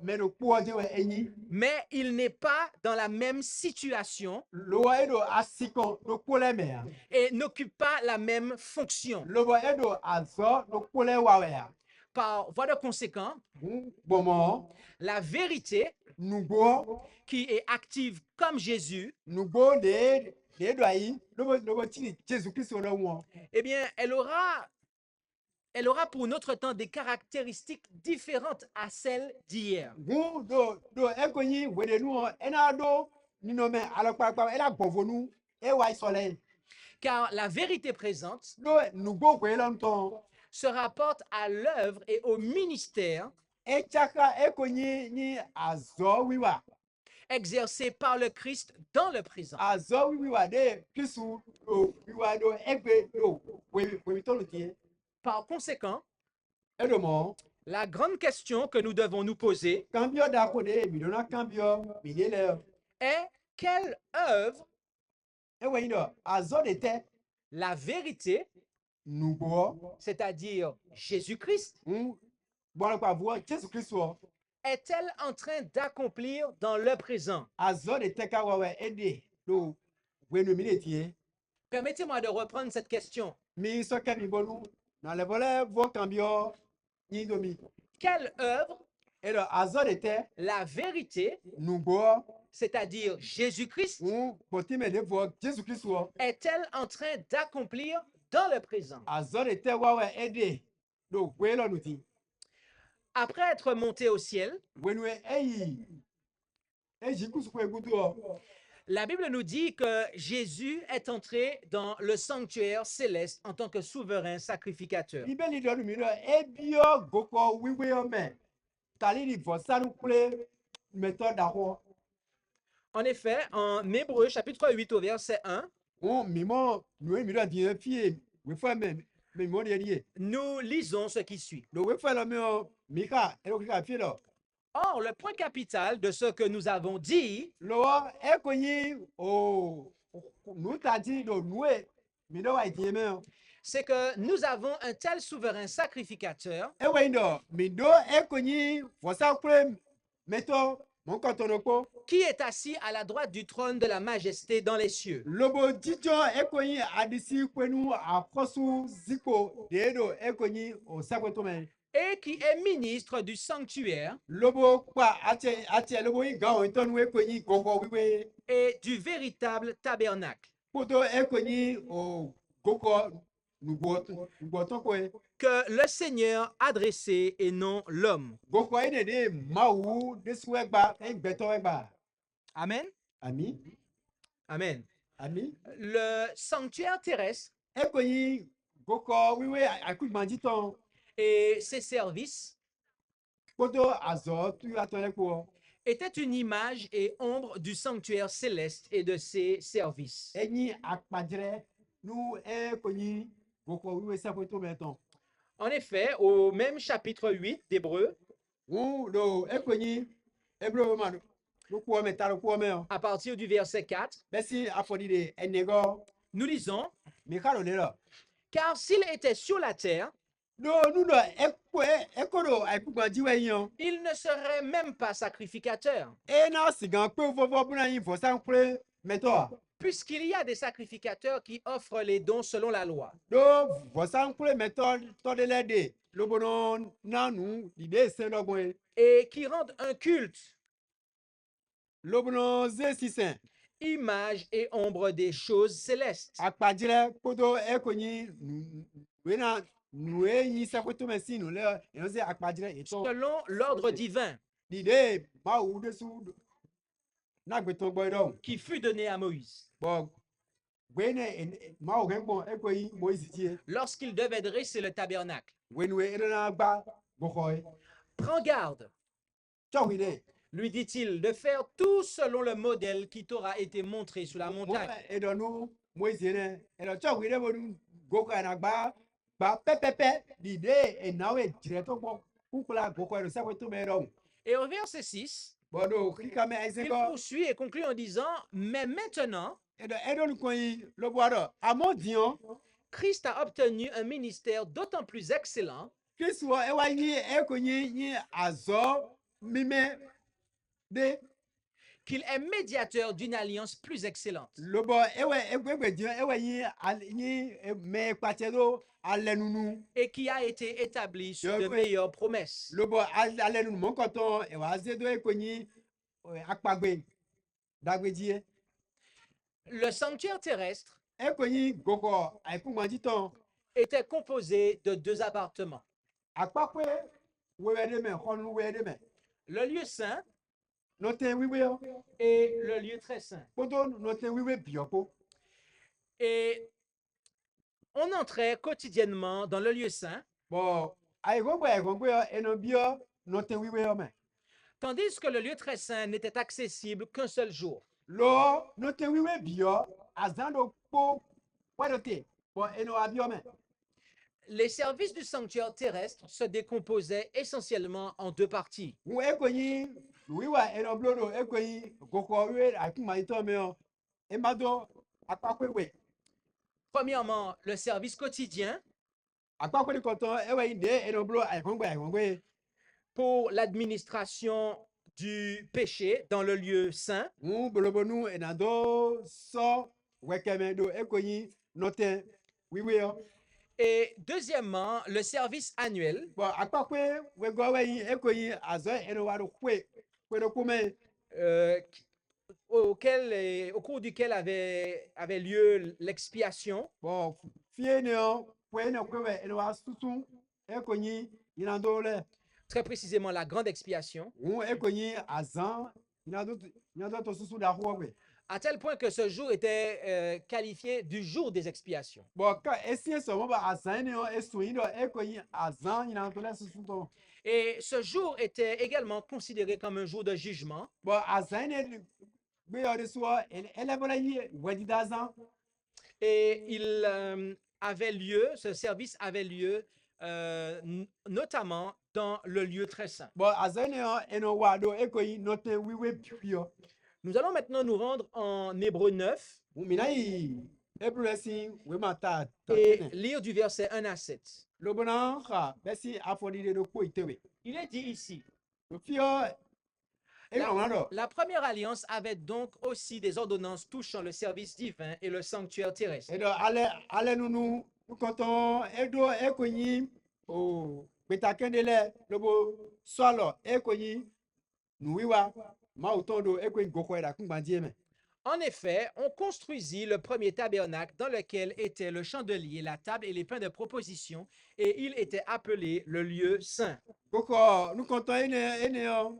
me do ku o je we enyi mais il n'est pas dans la même situation lo wa e do asiko do ku le me a et n'occupe pas la même fonction. lo wa e do azo do ku le wa we a Par voie de conséquent, bomo la vérité nugbo qui est active comme Jésus, nugbo de do ayi lo bo ti Jesu Kristu lo won eh bien, elle aura pour notre temps des caractéristiques différentes à celles d'hier. gun do e ko yin we de nu o e na do nino me alopapa e la gbovonu e wa isole Car la vérité présente do nugbo ko e lo nton se rapporte à l'œuvre et au ministère e chaka e ko yin ni azo wiwa exercé par le Christ dans le présent. azo wiwa de Kristu do wiwa do egbe do we to lo tie Par conséquent, e do mo La grande question que nous devons nous poser Cambio da ko de mi dona cambio mi de le est quelle œuvre e we ndo azo de te la vérité, nubo c'est-à-dire Jésus-Christ, bon kwa vo Jésus Christ o est-elle en train d'accomplir dans le présent? azo de te ka wa we ede do we no mi le tie Permettez-moi de reprendre cette question. mi so ke mi bonu na le vole vo cambio ni do mi Quelle œuvre e do azo de te la vérité, nubo c'est-à-dire Jésus-Christ, boti me de vo Jésus Christ o est-elle en train d'accomplir dans le présent? azo de te wa we ede do we lo nuti Après être monté au ciel, we no eyi eji kusu ko egudu o la Bible nous dit que Jésus est entré dans le sanctuaire céleste en tant que souverain sacrificateur. bíbélì dọ́nu mi náà ebio gokọ wíwé ọmọ tali ni vọsanu kple mẹtọ dàwọ En effet, en Hébreu chapitre 8 au verset 1, wọn mímọ nùwé mi náà diẹ fíye wífọ mẹ mímọ ni ẹni yẹ nous lisons ce qui suit. lò wífọ lọ mi ọ mika ẹrọ kíkà fíye lọ Or, le point capital de ce que nous avons dit lọ́wọ́ ẹ kò yín o nùtàdí lò nùwé mi náà wà ìdíyẹ mẹ ọ c'est que nous avons un tel souverain sacrificateur ẹ wẹ̀ yín dọ̀ mi dọ́ ẹ kò yín vọsanu kple mẹtọ mọ̀nkọ́ tọ̀nà kpọ́. qui est assis à la droite du trône de la majesté dans les cieux. Lobo dzidzɔ ekonyi adisi kpenu akɔsu zikpo deedo ekonyi osakweto me. Et qui est ministre du sanctuaire Lobo kpa atse lobo yi gawo itɔnu ekonyi gɔgɔ wiwe. et du véritable tabernacle Kpoto ekonyi o gɔgɔ nugbɔtɔ koe. que le Seigneur a dressé et non l'homme. Gɔgɔ yi ne de mawu desu egba egbɛtɔ egba. Amen. Ami Amen. ami. Le sanctuaire terrestre Ekonyi gɔgɔ wiwe akugbaditɔ. et ses services Kpoto azɔ tu atɔ lɛ kpɔ. étaient une image et ombre du sanctuaire céleste et de ses services. Enyi akpadzrɛ nu ekonyi gɔgɔ wiwe sakweto me tɔ. En effet, au même chapitre 8 d'Hébreu, Do ekonyi ebro ma do ko me ta ko me o à partir du verset 4, besi afodi de enego nous lisons, me ka do le lo car s'il était sur la terre, do nu do ekodo aikugba jiwe yin il ne serait même pas sacrificateur, e na sigan pe fofo buna yin fo san kure meto puisqu'il y a des sacrificateurs qui offrent les dons selon la loi. do fo san kure meto to de le de lobono nanu ide se logun Et qui rendent un culte, lobono ze sisen image et ombre des choses célestes. akpadzrɛ kodo ekonyi wena nue yin sakweto me sinu le e se akpadzrɛ eto Selon l'ordre divin dide mawu desu n'agbeto gbɔ dɔ qui fut donné à Moïse bɔn gbɛnɛ mawu kɛ gbɔn ekɔ yi Moïse tie lorsqu'il devait dresser le tabernacle. wenu edena gba gbɔxɔ ye Prends garde, tsɔwi de lui dit-il, de faire tout selon le modèle qui t'aura été montré sur la montagne. edɔnu Moïse ne edɔ tsɔwi de bonu gbɔxɔ yina gba pɛpɛpɛ dide enawo edzrɛtɔ gbɔ kukula gbɔxɔ yɛ sakweto me dɔ Et au verset 6, bɔn do kika me il ɛsɛkɔ poursuit et conclut en disant, mais maintenant, edɔnu kɔn yi lobo adɔ amɔ diɔ Christ a obtenu un ministère d'autant plus excellent kristu ewa yi ekonyi yi azɔ mime de qu'il est médiateur d'une alliance plus excellente. lobo ewe egbegbe diɔ ewe yi me kpatsɛ do alɛnunu Et qui a été établi sur de Yo, meilleures promesses. lobo alɛnunu mɔkɔtɔ ewa aze do ekonyi akpagbe dagbedie Le sanctuaire terrestre ekonyi gɔgɔ aikumadzitɔ était composé de deux appartements. akpakpe wewɛ de me xɔnu wewɛ de me Le lieu saint nɔtɛ wiwe yɔ et le lieu très saint. kpoto nɔtɛ wiwe biɔko Et on entrait quotidiennement dans le lieu saint, bɔn ayigɔgbɛ yɔ enɔ biɔ nɔtɛ wiwe yɔ me tandis que le lieu très saint n'était accessible qu'un seul jour. lɔ nɔtɛ wiwe biɔ azã do kpo wɛdɔ te bɔn enɔ abiɔ me les services du sanctuaire terrestre se décomposaient essentiellement en deux parties. Ou ekonyi wiwa enoblodo ekonyi koko we akumaito meo emado akpakwewe Premièrement, le service quotidien akpakwe koton ewe inde enoblo aikongwe pour l'administration du péché dans le lieu saint. mu bolobonu enado so wekeme do ekonyi noten wiwe Et deuxièmement, le service annuel bo akpakwe wego we ekonyi azo enowado kwe do kume qui- au cours duquel avait lieu l'expiation. bo fie ne kwe ne kwe enowa susun ekonyi inando le Très précisément la grande expiation, mu ekonyi azan inando to susu da huwe à tel point que ce jour était qualifié du jour des expiations. bon ka esie so mo ba azan ne esu indo ekonyi azan inando le susu to Et ce jour était également considéré comme un jour de jugement. bon azan ne gbe yo de so ele bola yi wedi da azan Et ce service avait lieu notamment dans le lieu très saint. bon azan ne eno wa do ekonyi note wiwe pio Nous allons maintenant nous rendre en Hébreux 9 mina yi ebresi we mata et ta lire du verset 1 à 7. lobona ha besi afodi de ko itewe Il est dit ici, lo fio e la première alliance avait donc aussi des ordonnances touchant le service divin et le sanctuaire terrestre. edo ale nunu koton edo ekonyi o petakendele lobo swalo ekonyi nuwiwa ma utondo ekonyi goko era kungbandie me En effet, on construisit le premier tabernacle dans lequel étaient le chandelier, la table et les pains de proposition, et il était appelé le lieu saint. goko nu koton ene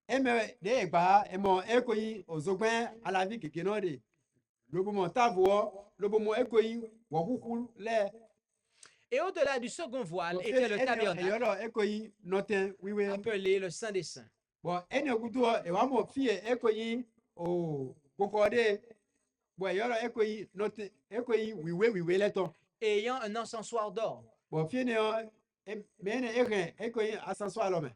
eme de egba emo ekonyi ozogben alavi keke no de lobo mo tavo lobo mo ekonyi wo kuku le Et au-delà du second voile était le tabernacle eyodo ekonyi noten wiwe appelé le Saint des Saints. bon ene gudu ewa mo fie ekonyi o goko de bon eyodo ekonyi noten ekonyi wiwe leton Ayant un encensoir d'or. bon fie ne mene eren ekonyi asanso alome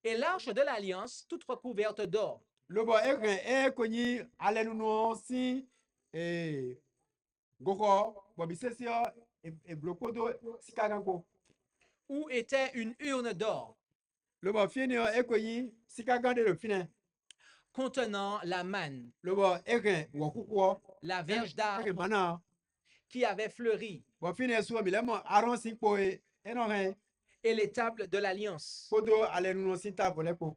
Et l'arche de l'alliance, toute recouverte d'or. lobo eren ekonyi alenunu si goko bon bisesio blokodo sikaganko Où était une urne d'or lobo fie ne ekonyi sikagande le fine contenant la manne, lobo eren wo kuku la verge d'arbre eren mana qui avait fleuri, bon fine so mi lemo aron si po eno ren et les tables de l'alliance. kodo alenunu si ta bolepo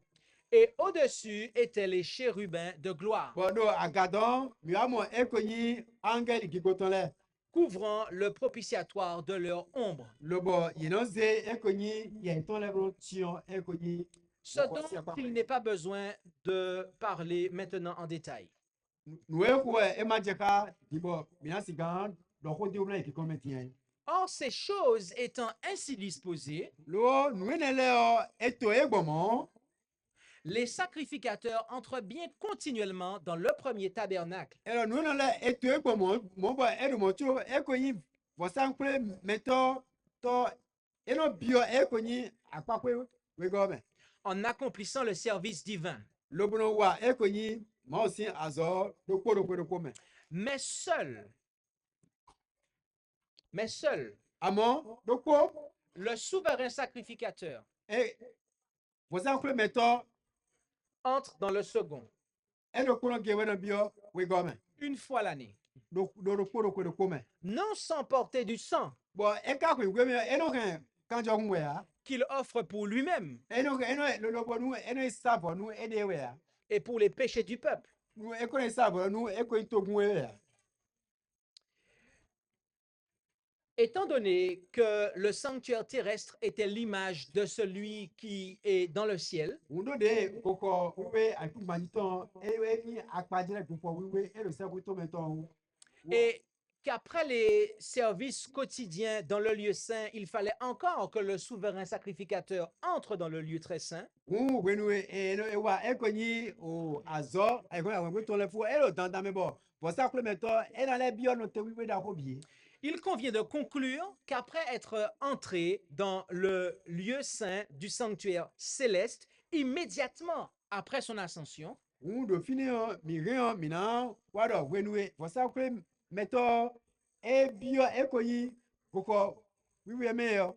Et au-dessus étaient les chérubins de gloire, bon do agadon mi amo ekonyi angel gigoton le couvrant le propitiatoire de leur ombre. lobo yinoze ekonyi yenton le bro tion ekonyi Ce dont il n'est pas besoin de parler maintenant en détail. nuwe ko emajeka dibo minasi gan do ko diobla ki kometien Or, ces choses étant ainsi disposées, lo nuwe ne le o eto egbomo les sacrificateurs entrent bien continuellement dans le premier tabernacle, elo nuwe ne le eto egbomo mo bo edo mo tro ekonyi vosankle meto to eno bio ekonyi apapwe we gome en accomplissant le service divin. lobono wa ekonyi ma osi azo do kpo me Mais seul, amo do kpo le souverain sacrificateur e vosankle meto entre dans le second, edo kono gewe no bio we gome une fois l'année, do kpo me non sans porter du sang bon eka ko igwe me eno kan kanjo nwe ya qu'il offre pour lui-même eno lo lobo nu eno savo nu ede we ya et pour les péchés du peuple. nu eko savo nu eko itogun we ya Étant donné que le sanctuaire terrestre était l'image de celui qui est dans le ciel, undo de koko we akumanito ewe ni akpadire kupo we elo savo to meton et qu'après les services quotidiens dans le lieu saint, il fallait encore que le souverain sacrificateur entre dans le lieu très saint, wenu eno ewa ekonyi o azo eko ya we to le fu elo dandame bo vosankle meto ena le bio no te we da hobie Il convient de conclure qu'après être entré dans le lieu saint du sanctuaire céleste, immédiatement après son ascension, do fini mi re mi na wa do wenue for sa kure meto e bio e koyi goko wiwe me yo.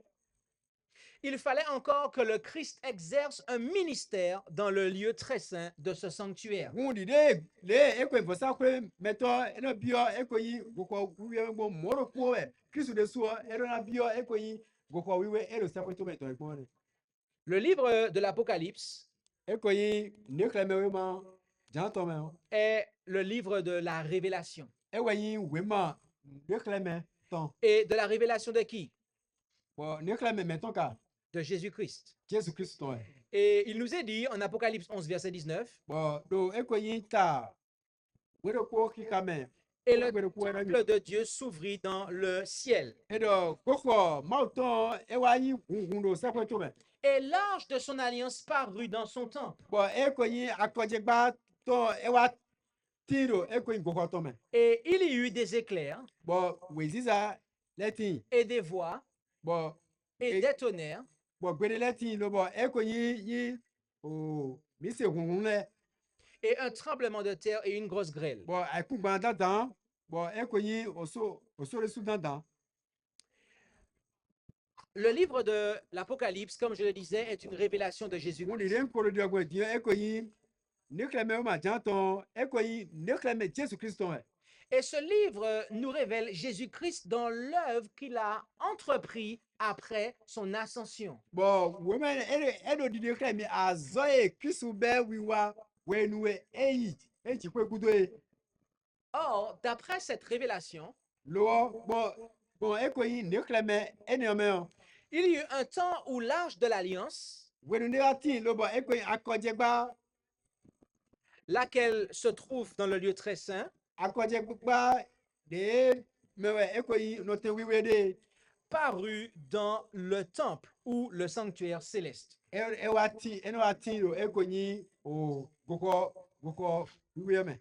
il fallait encore que le Christ exerce un ministère dans le lieu très saint de ce sanctuaire. Di de le e koyi for sa kure meto e no bio e koyi goko wiwe mo moro ko e Kristo de so e na bio e koyi goko wiwe e do sa ko to meto e ko ne. Le livre de l'Apocalypse E koyi ne kleme we ma jan to me est le livre de la révélation. e wayi we ma ne kleme ton Et de la révélation de qui? bo ne kleme meton ka De Jésus-Christ. Jésus Christ ton e. Et il nous est dit en Apocalypse 11, verset 19, Bon, do e koyi ta we do ko ki kame et le we do ko na mi temple de Dieu s'ouvrit dans le ciel. e do koko mauton e wayi ngundo sa ko to me. Et l'arche de son alliance parut dans son temple. Bon, e koyi akoje gba to e wa tiro e koyi goko to me. Et il y eut des éclairs Bon, we ziza letin. et des voix Bon, et Et- des tonnerres. bon gwede letin lo bon e koyi yi o mi se gungun le. Et un tremblement de terre et une grosse grêle. Bon, a ku gba dandan. Bon, e koyi oso le sou dandan. Le livre de l'Apocalypse, comme je le disais, est une révélation de Jésus. Mon dire ko de ko di e koyi ne kleme ma janton e koyi ne kleme Jésus Christ ton e. Et ce livre nous révèle Jésus-Christ dans l'œuvre qu'il a entrepris après son ascension. Bon, women do di kleme azoe Christ be wiwa we nu e ti ko gudo e. Or, d'après cette révélation, Lo bon e koyi ne kleme ene me. il y eut un temps où l'arche de l'Alliance, We nu ne atin lo bon e koyi akoje gba laquelle se trouve dans le lieu très saint, de mewe e koyi no te wiwe de parut dans le temple ou le sanctuaire céleste. e wati e no atin lo e koyi o goko wiwe me.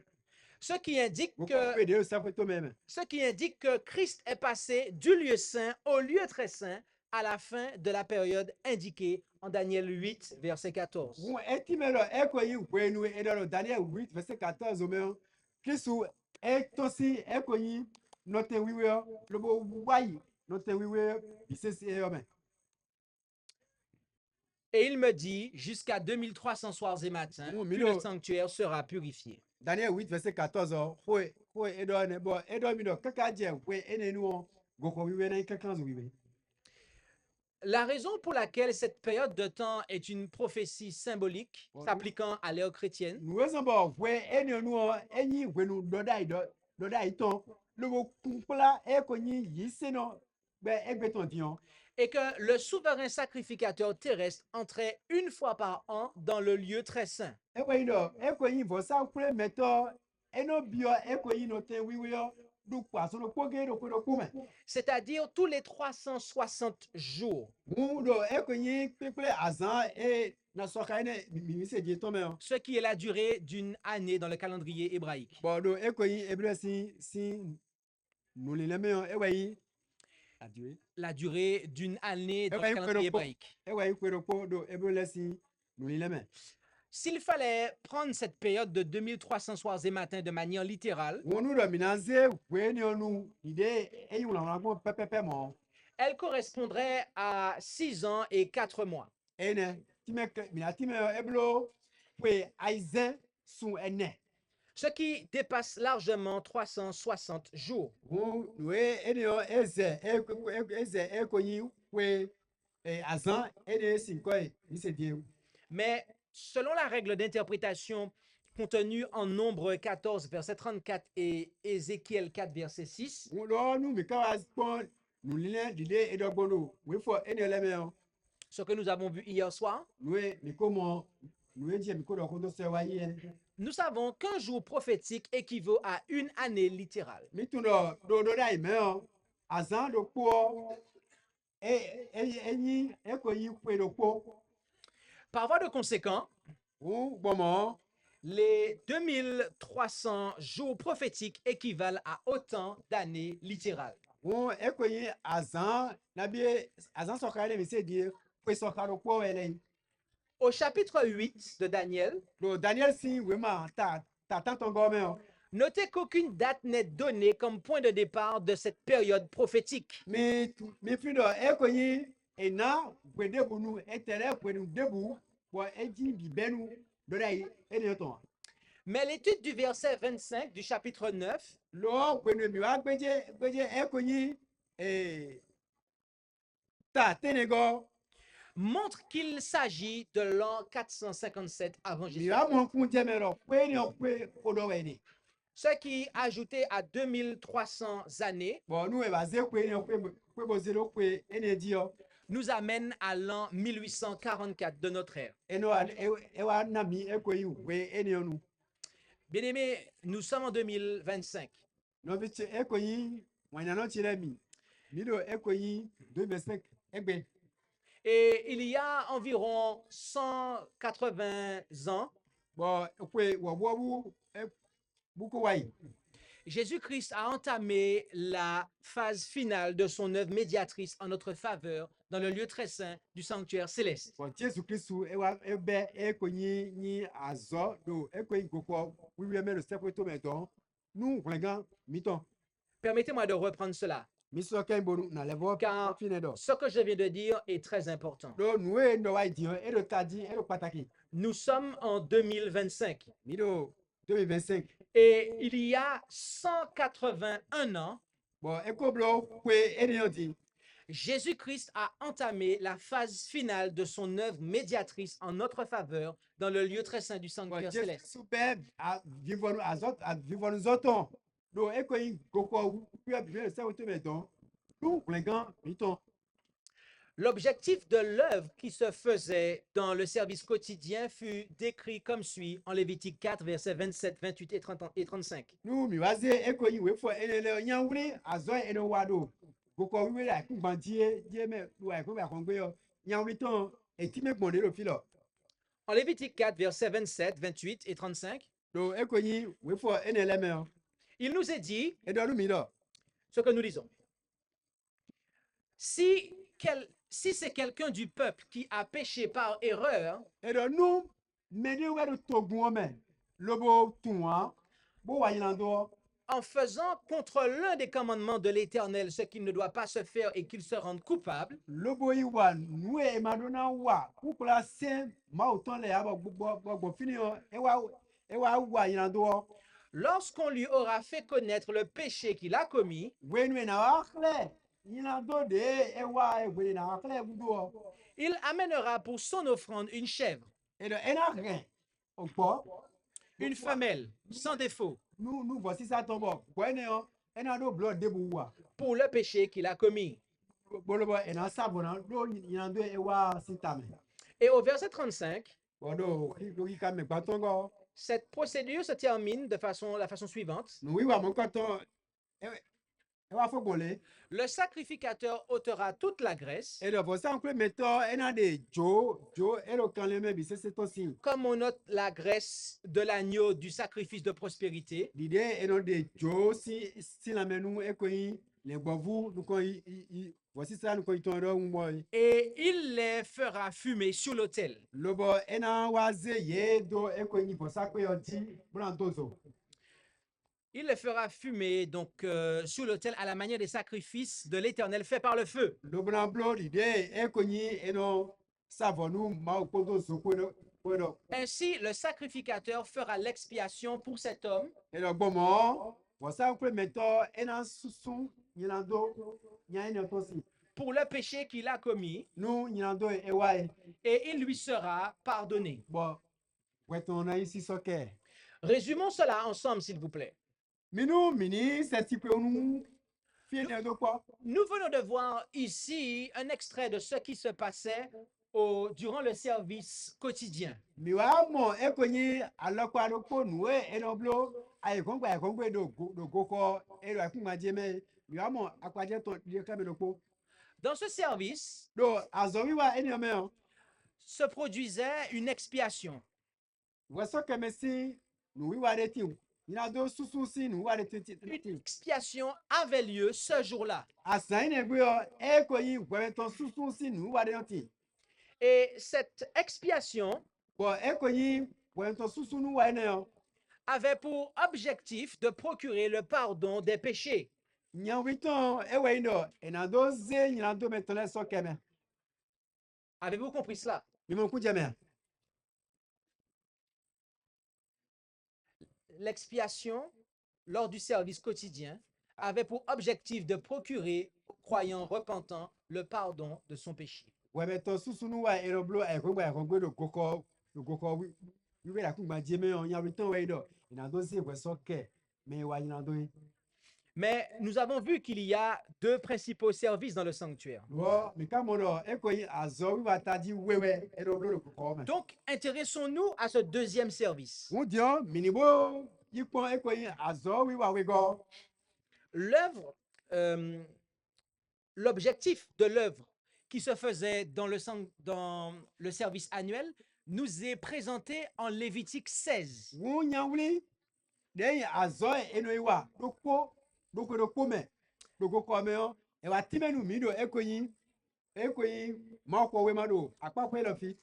Ce qui indique Goko que, we de sa ko to me. ce qui indique que Christ est passé du lieu saint au lieu très saint à la fin de la période indiquée en Daniel 8, verset 14. Bon, etimelo e koyi we nu e do Daniel 8 verset 14 o me. Kristu e tosi e koyi no te wiwe lo bo wayi no te wiwe bisesi e me. Et il me dit, jusqu'à 2300 soirs et matins, Oh, puis mais le là- sanctuaire sera purifié. Daniel 8 verset 14 ho e do ne bo e do mi do kaka je we ene nu goko wiwe na kaka zo wiwe. La raison pour laquelle cette période de temps est une prophétie symbolique Oh, s'appliquant à l'ère chrétienne, Nu we bo we ene nu enyi we nu do dai ton lo bo kumpla e konyi yise no be egbe ton dion. est que le souverain sacrificateur terrestre entrait une fois par an dans le lieu très saint. E konyi vo sa kure meto eno bio e konyi no te wiwe yo du kwa so no poge do ko do kume. C'est-à-dire tous les 360 jours, Mu do e konyi peple azan e na so ka ene mi se die to me o. ce qui est la durée d'une année dans le calendrier hébraïque. Bo do e konyi ebre si no le le me o e wayi adiwe. La durée d'une année dans Eh ben, le calendrier pero- hébraïque. E wayi ko do ko do ebre le si no le le me. S'il fallait prendre cette période de 2300 soirs et matins de manière littérale, Wonu do minanze we ni onu ide e yi wona ko pepepe mo. elle correspondrait à 6 ans et 4 mois. Ene time eblo we aizen sun ene. Ce qui dépasse largement 360 jours. We ene o eze eze konyi we azan ene sin ko yi se die. Mais selon la règle d'interprétation contenue en Nombre 14, verset 34 et Ézéchiel 4, verset 6, Lo nu mi ka wa pon nu lile dide edogbono we fo ene le me o. ce que nous avons vu hier soir, We mi ko mo nu je mi ko do ko do se wa yi. nous savons qu'un jour prophétique équivaut à une année littérale. Mi tun do dai me o. Azan do ko enyi e ko yi kwe do ko. Par voie de conséquent, Bon les 2300 jours prophétiques équivalent à autant d'années littérales. Won ekwenyi azan na bi azan sokare mi se di kwe sokaro ko ele. Au chapitre 8 de Daniel, Do Daniel si we ma ta ton gome o. notez qu'aucune date n'est donnée comme point de départ de cette période prophétique. Mi fido ekwenyi ena kwe debu nu etere kwe nu debu po eji bi benu do dai ene ton. Mais l'étude du verset 25 du chapitre 9 Lo kwe nu mi wa gbeje ekwenyi ta tenego montre qu'il s'agit de l'an 457 avant mi Jésus, wa mon kun jemero kwe ni o kwe odo we ni. ce qui, ajouté à 2300 années, Bon nous e ba ze kwe ni o kwe bo zero kwe ene di o. nous amène à l'an 1844 de notre ère. Eno wa na mi ekwenyi we ene onu. Bien-aimés, nous sommes en 2025. No bi ekwenyi wanya no chire mi. Mi do ekwenyi 2025 egbe. Et il y a environ 180 ans, Bon kwe wo bo buko wai. Jésus-Christ a entamé la phase finale de son œuvre médiatrice en notre faveur dans le lieu très saint du sanctuaire céleste. Bon Jesu Christu ewa ebe ekwenyi ni azo do ekwenyi goko wi me le step to meton. Nous regan miton. Permettez-moi de reprendre cela, Mi so ken bonu na levo car fine do. ce que je viens de dire est très important. Do nous e no wai di e do tadi e do pataki. Nous sommes en 2025 Mi do 2025. et il y a 181 ans, Bon ekoblo kwe ene di. Jésus-Christ a entamé la phase finale de son œuvre médiatrice en notre faveur dans le lieu très saint du Bon sanctuaire Jesu céleste. super a vivonu azot a vivonu zoton. Do ekwenyi goko wi be le step to meton. Nous regan miton. L'objectif de l'œuvre qui se faisait dans le service quotidien fut décrit comme suit en Lévitique 4, versets 27, 28 et 30 et 35. Nu mi waze ekwenyi we fo ene le nyanwuri azo ene wado. Goko wi la ku bandie die me wa ko ba kon gbe yo. Nyanwuri ton eti me gbonde lo filo. En Lévitique 4, versets 27, 28 et 35, Do ekwenyi we fo ene le me o. il nous est dit E do mi do. ce que nous lisons. Si c'est quelqu'un du peuple qui a péché par erreur, E do nu me ni we do togun o me. Lobo tunwa bo wa yilando. en faisant contre l'un des commandements de l'Éternel ce qu'il ne doit pas se faire et qu'il se rende coupable, Lobo yi wa nu e madona wa. Kukula sen ma oton le abo bo fini o. E wa yilando. lorsqu'on lui aura fait connaître le péché qu'il a commis, We nu na wa kle. Yilando de e wa e gbe na wa kle budo. il amènera pour son offrande une chèvre, E do ena ren. O gbo. une femelle, sans défaut, Nou voici ça tombe. Kwen yo, ena do blood de buwa. pour le péché qu'il a commis. Bolobo ena sabona do yinando ewa sintame. Et au verset 35, Bodo ki ka me gbatongo. cette procédure se termine de la façon suivante. Nou wiwa mon katon ewa fo gole. Le sacrificateur ôtera toute la graisse, E do voici en meto ena de jo e do kan le me bi se to sin. comme on note la graisse de l'agneau du sacrifice de prospérité, L'idée eno de jo si la menu e ko yi le gbovu nou ko yi voici ça nou ko yiton do mo. et il les fera fumer sur l'autel. Lobo ena waze ye do e ko yi vosa ko yo di brandozo. Il les fera fumer donc sur l'autel à la manière des sacrifices de l'Éternel faits par le feu. Lobo na blo l'idée e ko yi eno savonu ma okodo so ko do. Ainsi, le sacrificateur fera l'expiation pour cet homme E do gbomo vosa ko meto ena susu yilando nya ene to si. pour le péché qu'il a commis Nou yilando e wa et il lui sera pardonné. bo weton na isi soke. Résumons cela ensemble, s'il vous plaît. Minu mini se ti pe nou fi ne do kwa. Nous venons de voir ici un extrait de ce qui se passait durant le service quotidien. Mi wa mo e ko yi alokwa do ko nu e no blo ai kon gbe do goko e do akun ma je me mi wa mo akwaje to die ka me do ko. Dans ce service Do azowi wa eni o me o. se produisait une expiation. Weso ke me si nu wi wa de ti. il a do susu si nu wa de titi Une expiation avait lieu ce jour-là. asan ne gbe yo e ko yi gwe ton susu si nu wa de ti Et cette expiation bo e ko yi gwe ton susu nu wa ne yo avait pour objectif de procurer le pardon des péchés. nyan witon e we ndo e na do ze ni na do me ton le so keme Avez-vous compris cela? ni mo ku jeme L'expiation lors du service quotidien avait pour objectif de procurer aux croyants repentants le pardon de son péché. we me ton susu nu wa e ro blo e ko gbe do goko wi we la ku gba je me yo nyan witon we ndo e na do ze we so ke me wa ni na do yi Mais nous avons vu qu'il y a deux principaux services dans le sanctuaire. wo mi ka mo do e ko yi azo wi wa ta di wewe e ro blo do goko me Donc, intéressons-nous à ce deuxième service. won dio minibo yi pon e ko yi azo wi wa we go L'œuvre, l'objectif de l'œuvre qui se faisait dans le service annuel nous est présenté en Lévitique 16. won nyan wuli de azo eno yi wa do ko me do goko me yo e wa ti menu mi do e ko yi ma ko we ma do apa ko e lo fi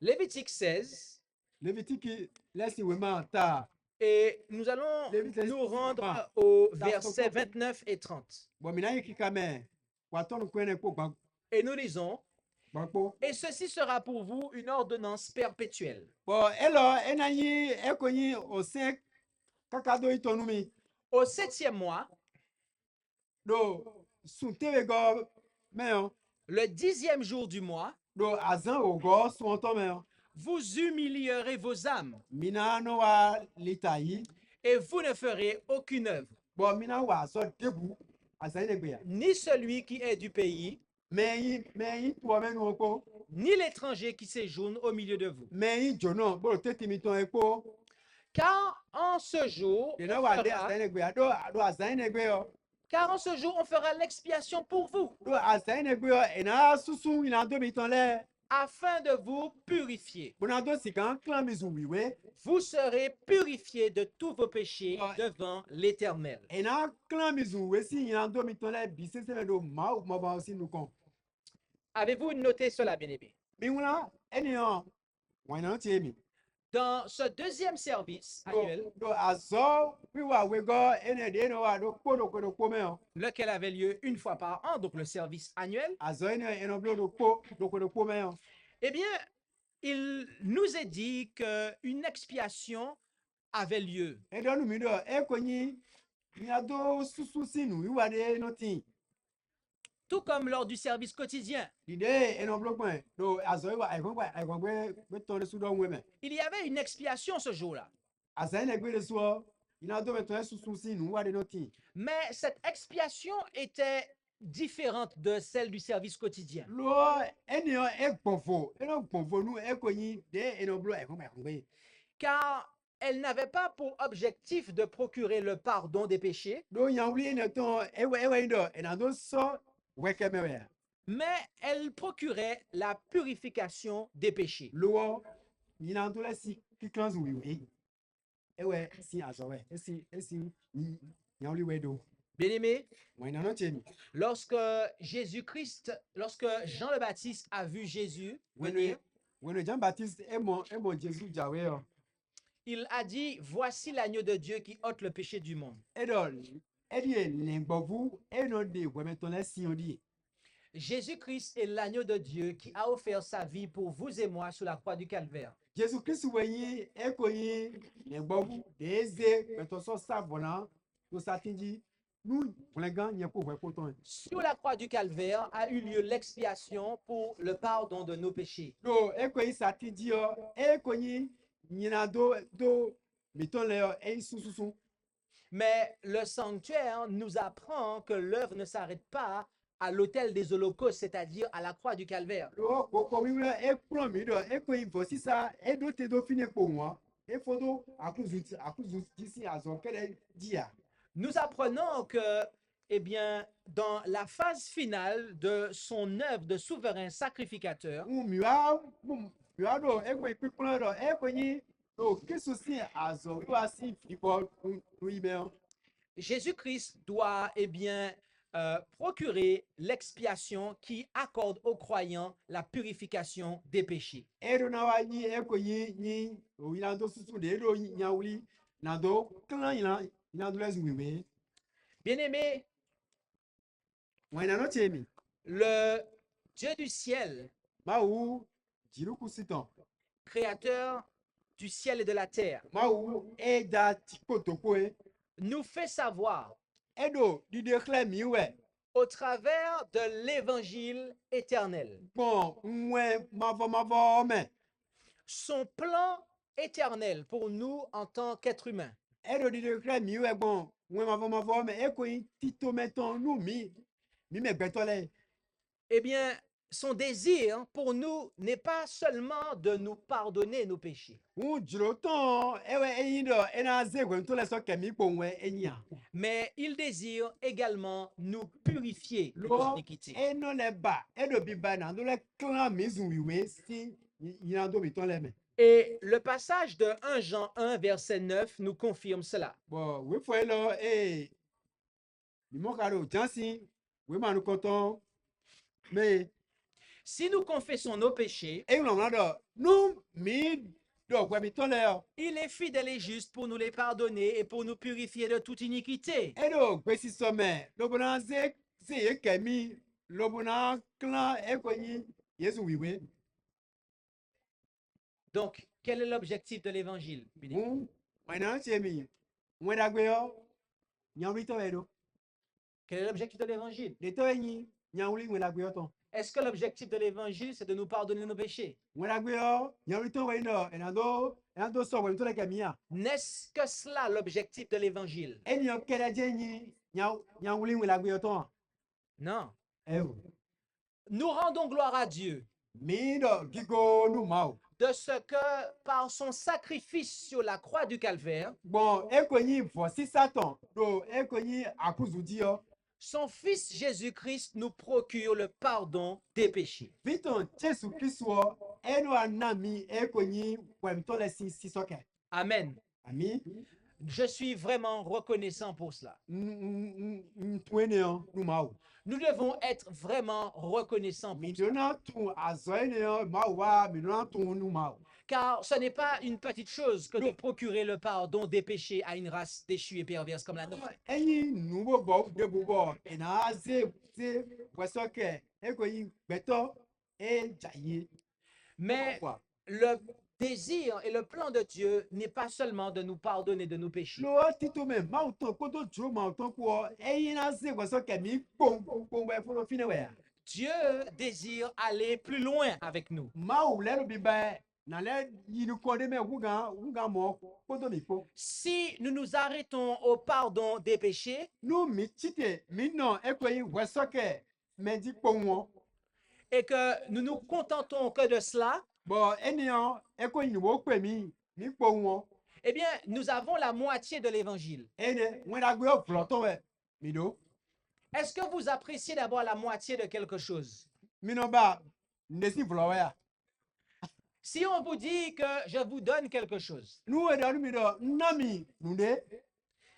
Lévitique 16, Lévitique laisse we ma ta et nous allons Lévitique nous rendre Ah. aux Dans versets son- 29 et 30. bo mi na yi kika me wa ton ko ne ko Et nous lisons, gba po et ceci sera pour vous une ordonnance perpétuelle. bo elo ena yi e ko yi o se kaka do itonu mi Au 7e mois, do sun tewe go me yo le 10e jour du mois, do azan o go sun to me yo vous humilierez vos âmes mina no wa lita yi et vous ne ferez aucune œuvre, bo mina wa so debu azan ne gbe ya ni celui qui est du pays, me yi to me nu ko ni l'étranger qui séjourne au milieu de vous. me yi jono bo te ti mi ton e ko Car en ce jour, de na wa de fera- azan ne gbe ya do azan ne gbe yo car en ce jour, on fera l'expiation pour vous, do azan ne gbe yo e na susu ina do mi ton le afin de vous purifier. bo na do si kan clan mi zu wi we Vous serez purifiés de tous vos péchés Ouais. devant l'Éternel. e na clan mi zu we si ina do mi ton le bi se se me do ma ba si nu kon Avez-vous noté cela, bien-aimé? mi wona eni yo wa na ti mi Dans ce deuxième service annuel, do azo wi wa we go ene de no wa do ko me yo lequel avait lieu une fois par an, donc le service annuel, azo ene eno blo do ko me yo eh bien, il nous est dit qu'une expiation avait lieu. e do nu mi do e ko ni ina do susu si nu wi wa de no tin Tout comme lors du service quotidien, ide eno blo pon do azo wi wa e kon gbe to le su do we me il y avait une expiation ce jour-là. azo ene gbe le su o ina do me to susu si nu wa de no tin Mais cette expiation était différente de celle du service quotidien. lo eni yo e gbonfo nu e ko ni de eno blo e kon gbe Car elle n'avait pas pour objectif de procurer le pardon des péchés, do yan wuli ene ton e we ndo ena do so we ke me we mais elle procurait la purification des péchés. lo ina do le si ki clan zu wi we e we si azo we e si yan wuli we do Bien-aimés, wa ina no chemi lorsque lorsque Jean le Baptiste a vu Jésus venir, when Jean Baptiste e mo Jésus jawe yo il a dit, voici l'agneau de Dieu qui ôte le péché du monde. e do e di lengbovu e no de we me ton le si on di Jésus-Christ est l'agneau de Dieu qui a offert sa vie pour vous et moi sur la croix du Calvaire. Jésus Christ we yi e ko yi lengbovu de ze me ton so sa bona to sa tinji nu plegan nye ko we ko ton Sur la croix du Calvaire a eu lieu l'expiation pour le pardon de nos péchés. do e ko yi sa tinji yo e ko yi nyina do mi ton le yo e sususu Mais le sanctuaire nous apprend que l'œuvre ne s'arrête pas à l'autel des holocaustes, c'est-à-dire à la croix du Calvaire. lo ko wi we e pro mi do e ko yi vo si sa e do te do fine ko mo e fo do akuzu disi azo kele dia Nous apprenons que, eh bien, dans la phase finale de son œuvre de souverain sacrificateur, mi wa do e ko yi pipon do e ko yi do qu'est-ce aussi azo yo asi fipo no email. Jésus-Christ doit, eh bien, procurer l'expiation qui accorde aux croyants la purification des péchés. Edo na wa yi eko yi o ina do susu de edo nya wuli na do klan ina do les wiwe. Bien-aimés, Wena no chemi. le Dieu du ciel, Ma wu jiruku siton. créateur du ciel et de la terre, Ma wu e da tikotoko e. nous fait savoir Edo di declare mi we. au travers de l'évangile éternel Bon, mwe mavo me. son plan éternel pour nous en tant qu'êtres humains. Edo di declare mi we bon, mwe mavo me eko yi tito meton nou mi me betole. Eh bien, son désir pour nous n'est pas seulement de nous pardonner nos péchés, Un jiroton ewe eyin do ena ze gwen to le so kemi ponwe enya. mais il désire également nous purifier de Lo nos iniquités. eno le ba edo bi ba na do le clan mizu wiwe si ina do mi ton le me. Et le passage de 1 Jean 1, verset 9 nous confirme cela. Bon, we fo lo mi mo karo jansi we manu konton me Si nous confessons nos péchés, e lo na do nu mi do gwe mi ton le o. il est fidèle et juste pour nous les pardonner et pour nous purifier de toute iniquité. Edo gbe si so me lo bona ze ye kemi lo bona clan e ko yi Yesu wiwe. Donc, quel est l'objectif de l'évangile? Maintenant, c'est mi. Moi, d'ailleurs, nyamri to edo. Quel est l'objectif de l'évangile? De to yi, nyamri moi d'ailleurs ton. Est-ce que l'objectif de l'évangile, c'est de nous pardonner nos péchés? Moi d'ailleurs, nyamri to we no, enando so we to la kamia. N'est-ce que cela l'objectif de l'évangile? Eni o kere je yi, nyamri moi d'ailleurs ton. Non. Eh. Nous rendons gloire à Dieu Mi do gigo nu mau. de ce que par son sacrifice sur la croix du calvaire, Bon, e ko yi fo si satan, do e ko yi akuzu di o. son fils Jésus-Christ nous procure le pardon des péchés. Viton Jesu Kristo o, eno anami e ko yi wem to le si soke. Amen. Ami, Je suis vraiment reconnaissant pour cela. twene o nu mau. Nous devons être vraiment reconnaissants pour cela, Midona tu azoine mawa midona tu nu mau. car ce n'est pas une petite chose que de procurer le pardon des péchés à une race déchue et perverse comme la nôtre. Eyi nubo bo de bubo ena ze wesoke eko yi beto e jaye. Mais le désir et le plan de Dieu n'est pas seulement de nous pardonner de nos péchés. Lo tito me mau to koto dro mau to ko eyi na ze wesoke mi pon we fo fine we. Dieu désire aller plus loin avec nous. Mau le lo bi ba na le yi nu ko de me wuga mo koto mi po. Si nous nous arrêtons au pardon des péchés Nu mi chite mi no eko yi wesoke me di pon. et que nous nous contentons que de cela, Bon, eniyan, eko yi wo pe mi po won. eh bien, nous avons la moitié de l'évangile. Ene, when I go up floton we. Mi do. Est-ce que vous appréciez d'avoir la moitié de quelque chose? Mi no ba, ndesi vlo we ya. Si on vous dit que je vous donne quelque chose, Nou we da mi do, nami, nou de.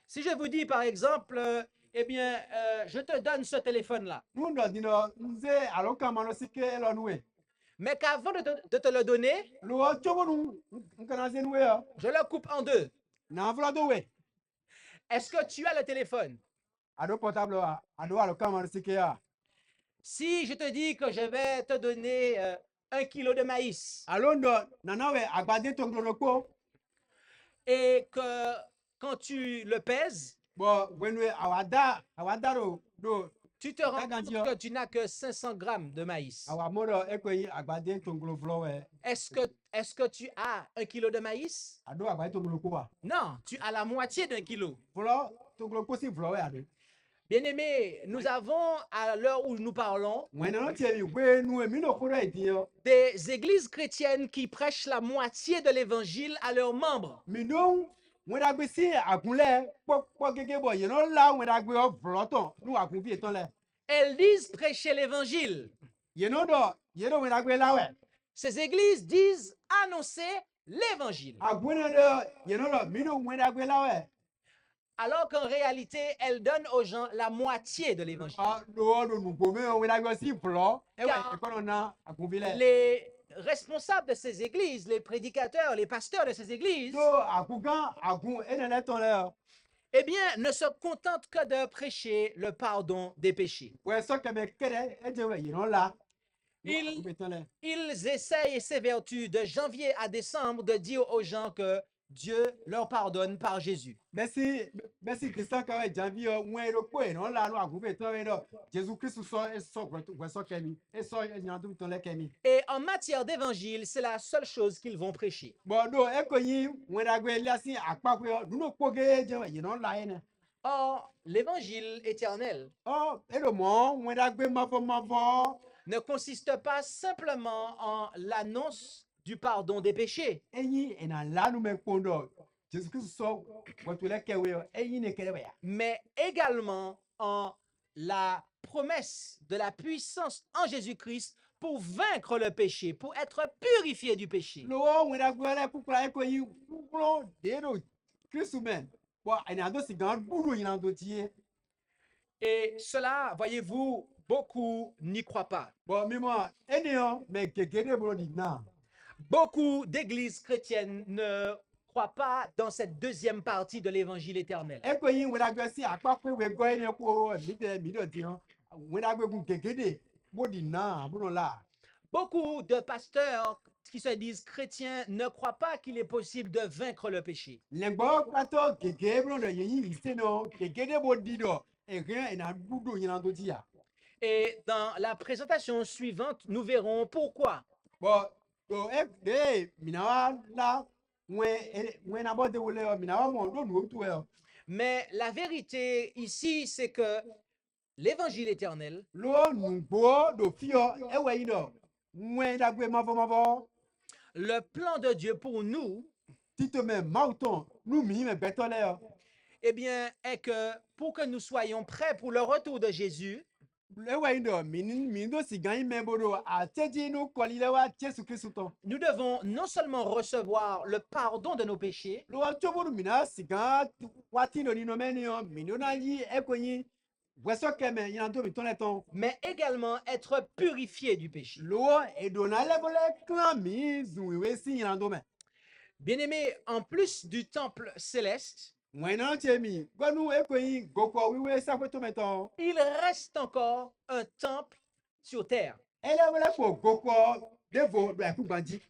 si je vous dis par exemple, eh bien, je te donne ce téléphone-là, Nou do di no, nze aloka mano sike elo nou we. mais qu'avant de te le donner, Lo chobo nou, nkana ze nou we ya. je le coupe en deux. Na vlo do we. Est-ce que tu as le téléphone? Ado portable wa, ado aloka mano sike ya. Si je te dis que je vais te donner 1 kilo de maïs Alo ndo, nana we, agbade to nglo ko. et que quand tu le pèses, Bon, when we awada do, tu te rends Tagan compte Dieu. que tu n'as que 500 grammes de maïs. awa modo eko yi agbade to nglo vlo we. Est-ce que tu as 1 kilo de maïs? Ado agbade to nglo ko wa. Non, tu as la moitié d'un kilo. Vlo, to nglo ko si vlo we ado. Bien-aimés, nous avons, à l'heure où nous parlons, When I tell you, when we mi no koro idea, des églises chrétiennes qui prêchent la moitié de l'évangile à leurs membres. mi no when I be see agunle, po gege bo, you know la when I go up vloton, nu agun bi eton le. Elles disent prêcher l'évangile. You know when I go la we. Ces églises disent annoncer l'évangile. agwene de yeno lo mino mwenda agwe la we. Alors qu'en réalité, elle donne aux gens la moitié de l'évangile. Do do nu gome mwenda agwe si plo. Ewe Car- ekono na akunvile. Les responsables de ces églises, les prédicateurs, les pasteurs de ces églises, Do akugan akun enele ton le. eh bien, ne se contentent que de prêcher le pardon des péchés. We so keme kede ejewe yeno la. Il- Akube ton le. Ils essayent et s'évertuent de janvier à décembre de dire aux gens que Dieu leur pardonne par Jésus. Merci Christian ka we janvi o mwe ro ko eno la no akube ton we do. Jésus Christ we so kemi. E so enyandu ton le kemi. Et en matière d'évangile, c'est la seule chose qu'ils vont prêcher. Bon do ekonyi mwenda agwe lasi akpakwe o duno koge jewe yeno la ene. Or, l'évangile éternel Oh, elo mo mwenda agwe mafo. ne consiste pas simplement en l'annonce du pardon des péchés, Enyi ena lanu me kondo. Jésus Christ so wetule kewe o enyi ne kere ya. mais également en la promesse de la puissance en Jésus-Christ pour vaincre le péché, pour être purifié du péché. Lo mwenda agwe le kukula ekonyi kuklo dero Christu men. Bon, ena do sigan bulu ina do tie. Et cela, voyez-vous, beaucoup n'y croient pas. Bon, mimo enyo me kekede bolo di na. Beaucoup d'églises chrétiennes ne croient pas dans cette deuxième partie de l'évangile éternel. Ekonyi mwenda agwe si akpakwe we go ene ko mi do ti on. Mwenda agwe kun kekede bo di na bolo la. Beaucoup de pasteurs qui se disent chrétiens ne croient pas qu'il est possible de vaincre le péché. Lengbo kato keke bolo de yin iseno kekede bo di do. E rien ena budo ina do ti ya. Et dans la présentation suivante, nous verrons pourquoi. Bon, do de minawa la mwen na bo de wole o minawa mo do nu tu e. Mais la vérité ici, c'est que l'évangile éternel Lo nu bo do fio e we ido. Mwen da gwe mavo. le plan de Dieu pour nous, Tito me mauton nu mi me betole o. eh bien, est que pour que nous soyons prêts pour le retour de Jésus, Le we ido min do si gan me bodo a teji nu koli le wa Jesu Kristo ton. nous devons non seulement recevoir le pardon de nos péchés, Lo chobo nu mina si gan wati no ni no me ni o mino na yi ekonyi. Weso keme ina do mi ton le ton. mais également être purifiés du péché. Lo e do na le bole klan mi zu we si ina do me. Bien-aimés, en plus du temple céleste, Mwen nan che mi, gwa nou ekwenyi goko wiwe sakwe to meton. il reste encore un temple sur terre. Ele wele ko goko devo do eku bandji.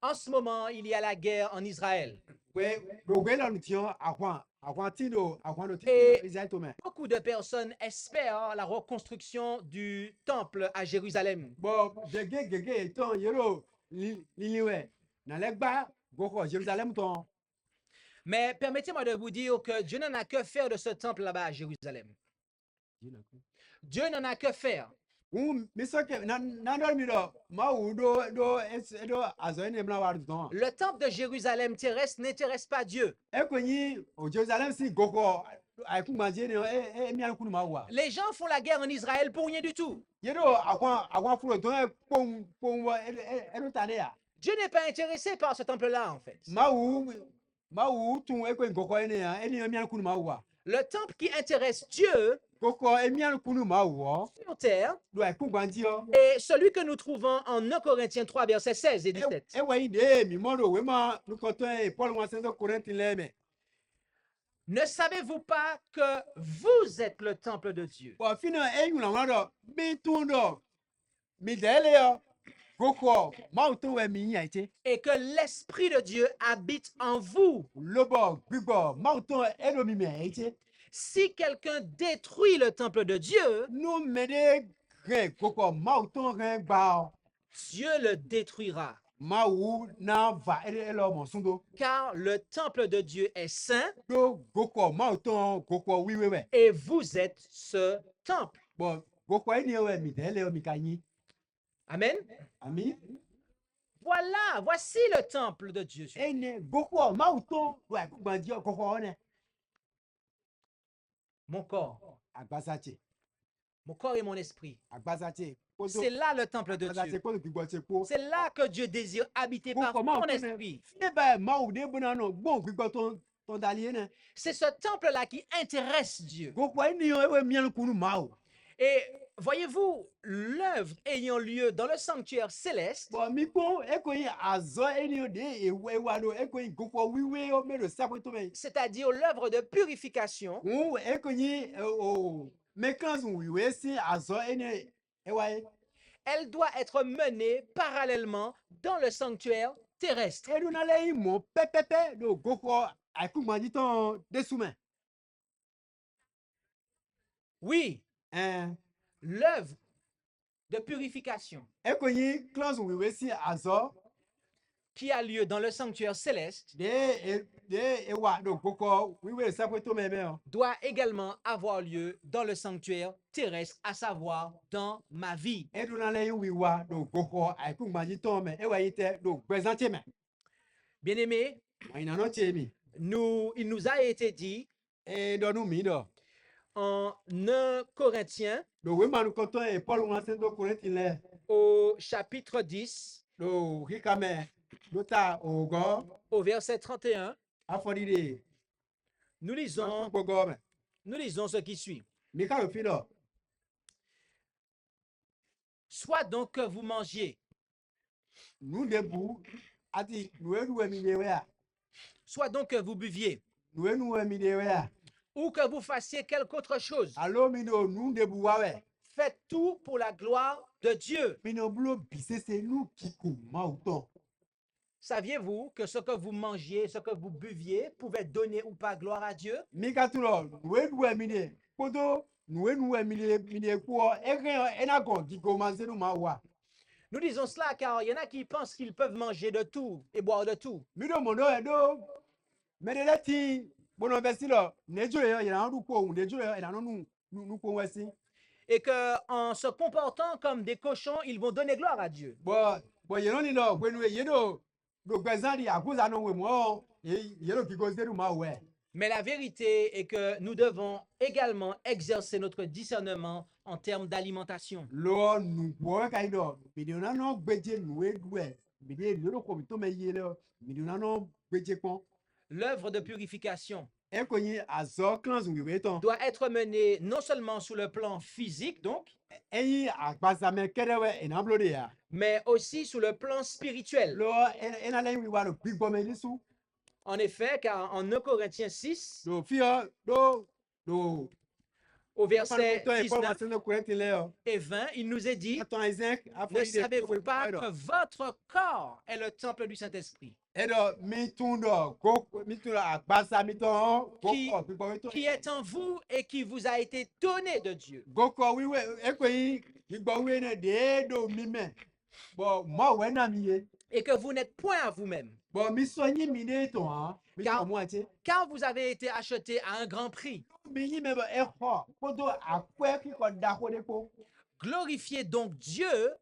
En ce moment, il y a la guerre en Israël. We gwe la nou tiyon akwan tino Et- tino Israël to men. Beaucoup de personnes espèrent la reconstruction du temple à Jérusalem. Bon, gege eton yero liliwe. Nan le gba goko Jérusalem ton. Mais permettez-moi de vous dire que Dieu n'en a que faire de ce temple là-bas à Jérusalem. Dieu n'en a que faire. Misoke nan do mi do ma wu do azo ne mla war ton. Le temple de Jérusalem terrestre n'intéresse pas Dieu. Ekwenyi o Jérusalem si goko eku bandji ne e mi alkunu ma wa. Les gens font la guerre en Israël pour rien du tout. Yedo akwan fulo ton e pon e tane ya. Dieu n'est pas intéressé par ce temple-là, en fait. Ma wu tun ekwen goko ene ya eni mi alkunu ma wa. Le temple qui intéresse Dieu Goko e mi alkunu ma wa. sur terre Do eku gbandi o. est celui que nous trouvons en 1 Corinthiens 3, versets 16 et 17. E we de mi modo we ma nu konton e Paul wa sendo Corinth le me. Ne savez-vous pas que vous êtes le temple de Dieu? Bo fina e yu na wa do mi tun do. Mi dele yo. Goko ma tun we mi yan ite. Et que l'Esprit de Dieu habite en vous. Lobo gbigbo ma tun e do mi me ite. Si quelqu'un détruit le temple de Dieu, Nou mede re goko ma tun re gba. Dieu le détruira. Ma wu na va ele mo sundo. Car le temple de Dieu est saint Do goko ma tun goko wiwewe. et vous êtes ce temple. Bon, goko eni we mi dele o mi kanyi. Amen. Ami. Voilà, voici le temple de Dieu. Ene goko ma tun do eku gbandi o goko one. Mon corps Agbasache. et mon esprit. Agbasache. C'est là le temple de Dieu. C'est là que Dieu désire habiter par son esprit. C'est ce temple-là qui intéresse Dieu. Et voyez-vous, l'œuvre ayant lieu dans le sanctuaire céleste, c'est-à-dire l'œuvre de purification, elle doit être menée parallèlement dans le sanctuaire terrestre. Oui, l'œuvre de purification qui a lieu dans le sanctuaire céleste doit également avoir lieu dans le sanctuaire terrestre, à savoir dans ma vie. Bien-aimés, il nous a été dit en 1 Corinthiens au chapitre 10, au verset 31, nous lisons ce qui suit. Soit donc que vous mangiez, soit donc que vous buviez, ou que vous fassiez quelque autre chose, faites tout pour la gloire de Dieu. Saviez-vous que ce que vous mangiez, ce que vous buviez pouvait donner ou pas gloire à Dieu? Nous disons cela car il y en a qui pensent qu'ils peuvent manger de tout et boire de tout. Et qu'en se comportant comme des cochons, ils vont donner gloire à Dieu. Mais la vérité est que nous devons également exercer notre discernement en termes d'alimentation. L'œuvre de purification doit être menée non seulement sur le plan physique, donc, mais aussi sur le plan spirituel. En effet, car en 1 Corinthiens 6, au verset 19 et 20, il nous est dit, ne savez-vous pas que votre corps est le temple du Saint-Esprit qui est en vous et qui vous a été donné de Dieu? Et que vous n'êtes point à vous-même, car vous avez été acheté à un grand prix. Glorifiez donc Dieu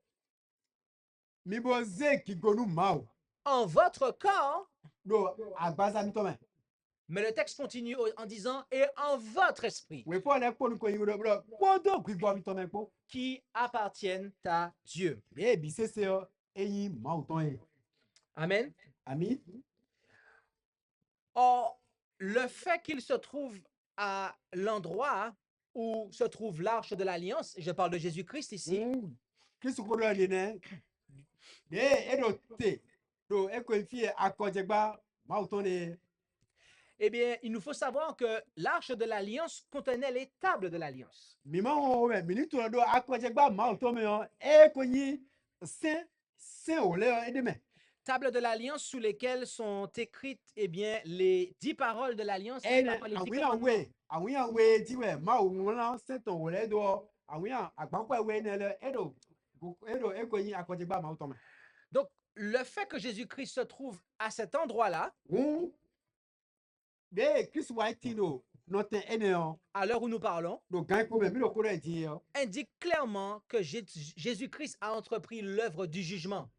en votre corps. Mais le texte continue en disant et en votre esprit qui appartiennent à Dieu. Amen. Or, le fait qu'il se trouve à l'endroit où se trouve l'arche de l'alliance, je parle de Jésus-Christ ici, eh bien, il nous faut savoir que l'arche de l'alliance contenait les tables de l'alliance. Tables de l'alliance sous lesquelles sont écrites eh bien, les 10 paroles de l'alliance. Et la politique donc, le fait que Jésus-Christ se trouve à cet endroit-là, à l'heure où nous parlons, indique clairement que Jésus-Christ a entrepris l'œuvre du jugement.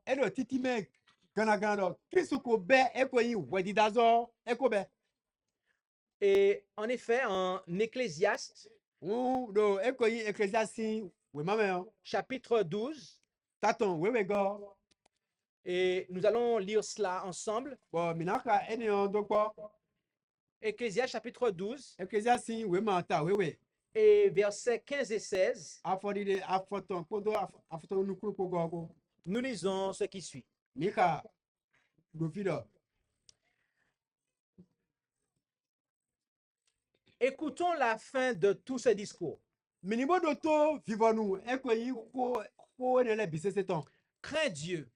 Et en effet, en Ecclésiaste, we mame chapitre 12, taton we go et nous allons lire cela ensemble. bo minaka ene on do po Ecclésiaste chapitre 12 ecclesiastes we ma ta we et versets 15 et 16, afodi de afoton kodo afoton nukuru ko go nous lisons ce qui suit. mika do fido Écoutons la fin de tout ce discours. minibo do to vivonu ekoyi ko ne le bisese ton Crains Dieu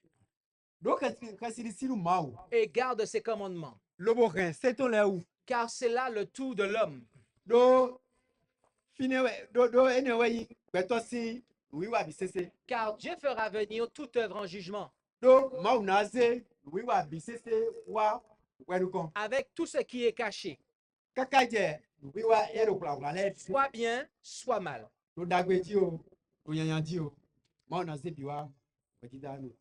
do kasi siru mau et garde ses commandements, lobo ren seton le ou car c'est là le tout de l'homme. do fine do ene we beto si wiwa bisese Car Dieu fera venir toute œuvre en jugement, do mau naze wiwa bisese wa wedukon avec tout ce qui est caché, kakaje wiwa ero bla le soit bien, soit mal. do dagbeji o do yanyanji o mau naze biwa wedidanu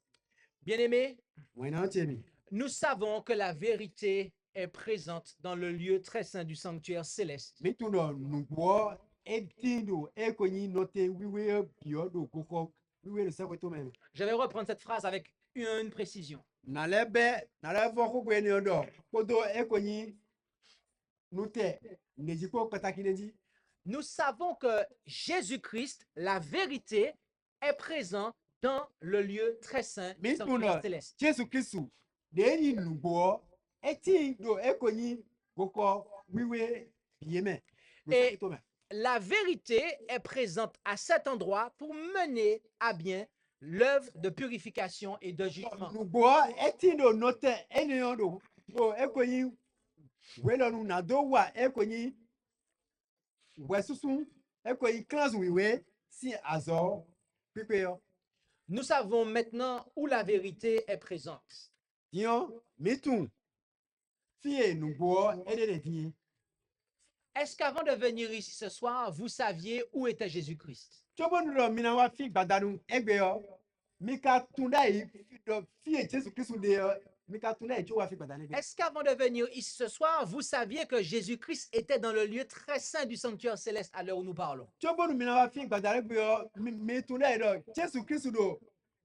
Bien-aimés, wena chemi nous savons que la vérité est présente dans le lieu très saint du sanctuaire céleste. mituno nugbo etindo ekonyi note wiwe biodo koko wiwe le sakweto meme Je vais reprendre cette phrase avec une précision. nalebe nalevo ko gbe ni odo kodo ekonyi nute nejiko pataki neji Nous savons que Jésus-Christ, la vérité, est présent dans le lieu très saint du sanctuaire mituno céleste. Jesu Kristu de ni nugbo etindo ekonyi koko wiwe bieme Et la vérité est présente à cet endroit pour mener à bien l'œuvre de purification et de jugement. nugbo etindo note eniodo o ekonyi welonu na do wa ekonyi wesusun ekonyi clans wiwe si azo pipe yo Nous savons maintenant où la vérité est présente. dion mitun fie nugbo edede di Est-ce qu'avant de venir ici ce soir, vous saviez où était Jésus-Christ? chobonu lo mina wa fi gbadanu egbe yo mika tunda yi do fie Jesu Kristu de yo mika tunda yi cho wa fi gbadanu egbe Est-ce qu'avant de venir ici ce soir, vous saviez que Jésus-Christ était dans le lieu très saint du sanctuaire céleste à l'heure où nous parlons? chobonu mina wa fi gbadanu egbe yo mi tunda yi do Jesu Kristu do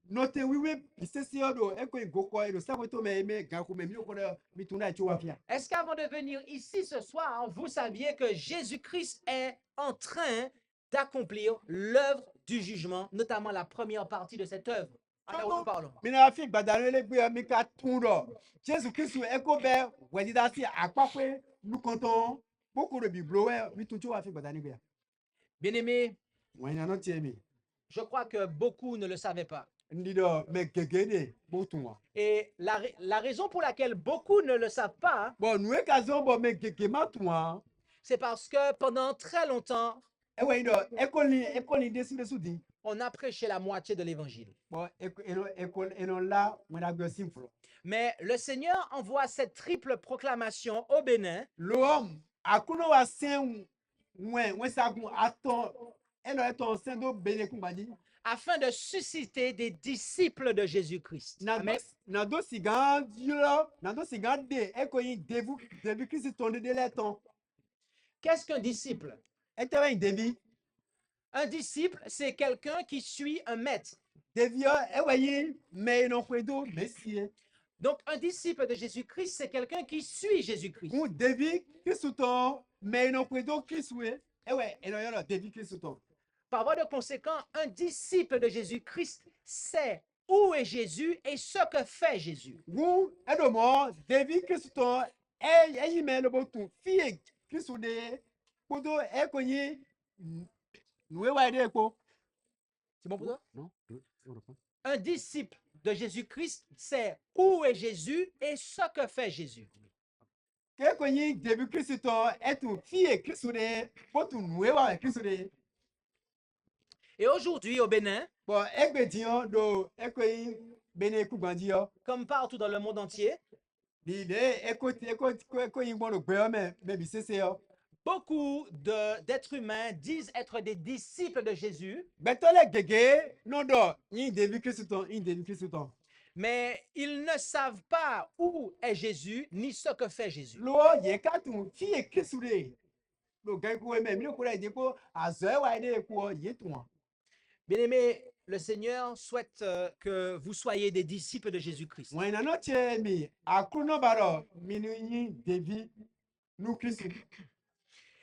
note wiwe bisesi yo do ekoyi goko do sakweto me ganku me mi okodo mi tunda yi cho wa fi Est-ce qu'avant de venir ici ce soir, vous saviez que Jésus-Christ est en train d'accomplir l'œuvre du jugement, notamment la première partie de cette œuvre à l'heure où nous parlons? mina wa fi gbadanu egbe yo mika tun do Jesu Kristu eko be wedida si apapwe lukonton beaucoup de biblo we mi tun cho wa fi gbadanu egbe Bien-aimés, wenya no tie mi je crois que beaucoup ne le savaient pas. ndido me gegede botunwa Et la raison pour laquelle beaucoup ne le savent pas, bon nous kazo bo me gege matunwa c'est parce que pendant très longtemps, ewe ndo ekoli desu di on a prêché la moitié de l'évangile. bon eno la wena gbe simflo Mais le Seigneur envoie cette triple proclamation au Bénin lo akuno wa sen wen sagun aton eno eton sen do bene kumbadi afin de susciter des disciples de Jésus-Christ. Amen. na do sigan dilo na do sigan de ekoyi devu Christ tonde de leton Qu'est-ce qu'un disciple? etewe devi Un disciple, c'est quelqu'un qui suit un maître. devio eweyi me no kwedo mesie Donc, un disciple de Jésus-Christ, c'est quelqu'un qui suit Jésus-Christ. kun devi Kristuton me no kwedo Kristue ewe eno yoro devi Kristuton Par voie de conséquent, un disciple de Jésus-Christ sait où est Jésus et ce que fait Jésus. gun edomo devi Kristuton eyi me no botu fie Kristude kodo ekoyi nuwe wa ide ko C'est bon pour toi? non Un disciple de Jésus-Christ sait où est Jésus et ce que fait Jésus. kekoyi devi Kristuton etu fie Kristude botu nuwe wa Kristude Et aujourd'hui, au Bénin, bon egbe dion do ekoyi bene kugbandi yo comme partout dans le monde entier, di de ekoyi gbon gbe me bisese yo beaucoup d'êtres humains disent être des disciples de Jésus, betole gege no do yin devi Kristuton mais ils ne savent pas où est Jésus ni ce que fait Jésus. lo ye katun fie Kristude lo ga ko me mi ko ide ko azo wa ide ko ye tun Bien-aimés, le Seigneur souhaite que vous soyez des disciples de Jésus-Christ. Wọ́n iná náà tiẹ̀ mi àkúrò náà bàrọ̀ mi ni yín David nu Kristu.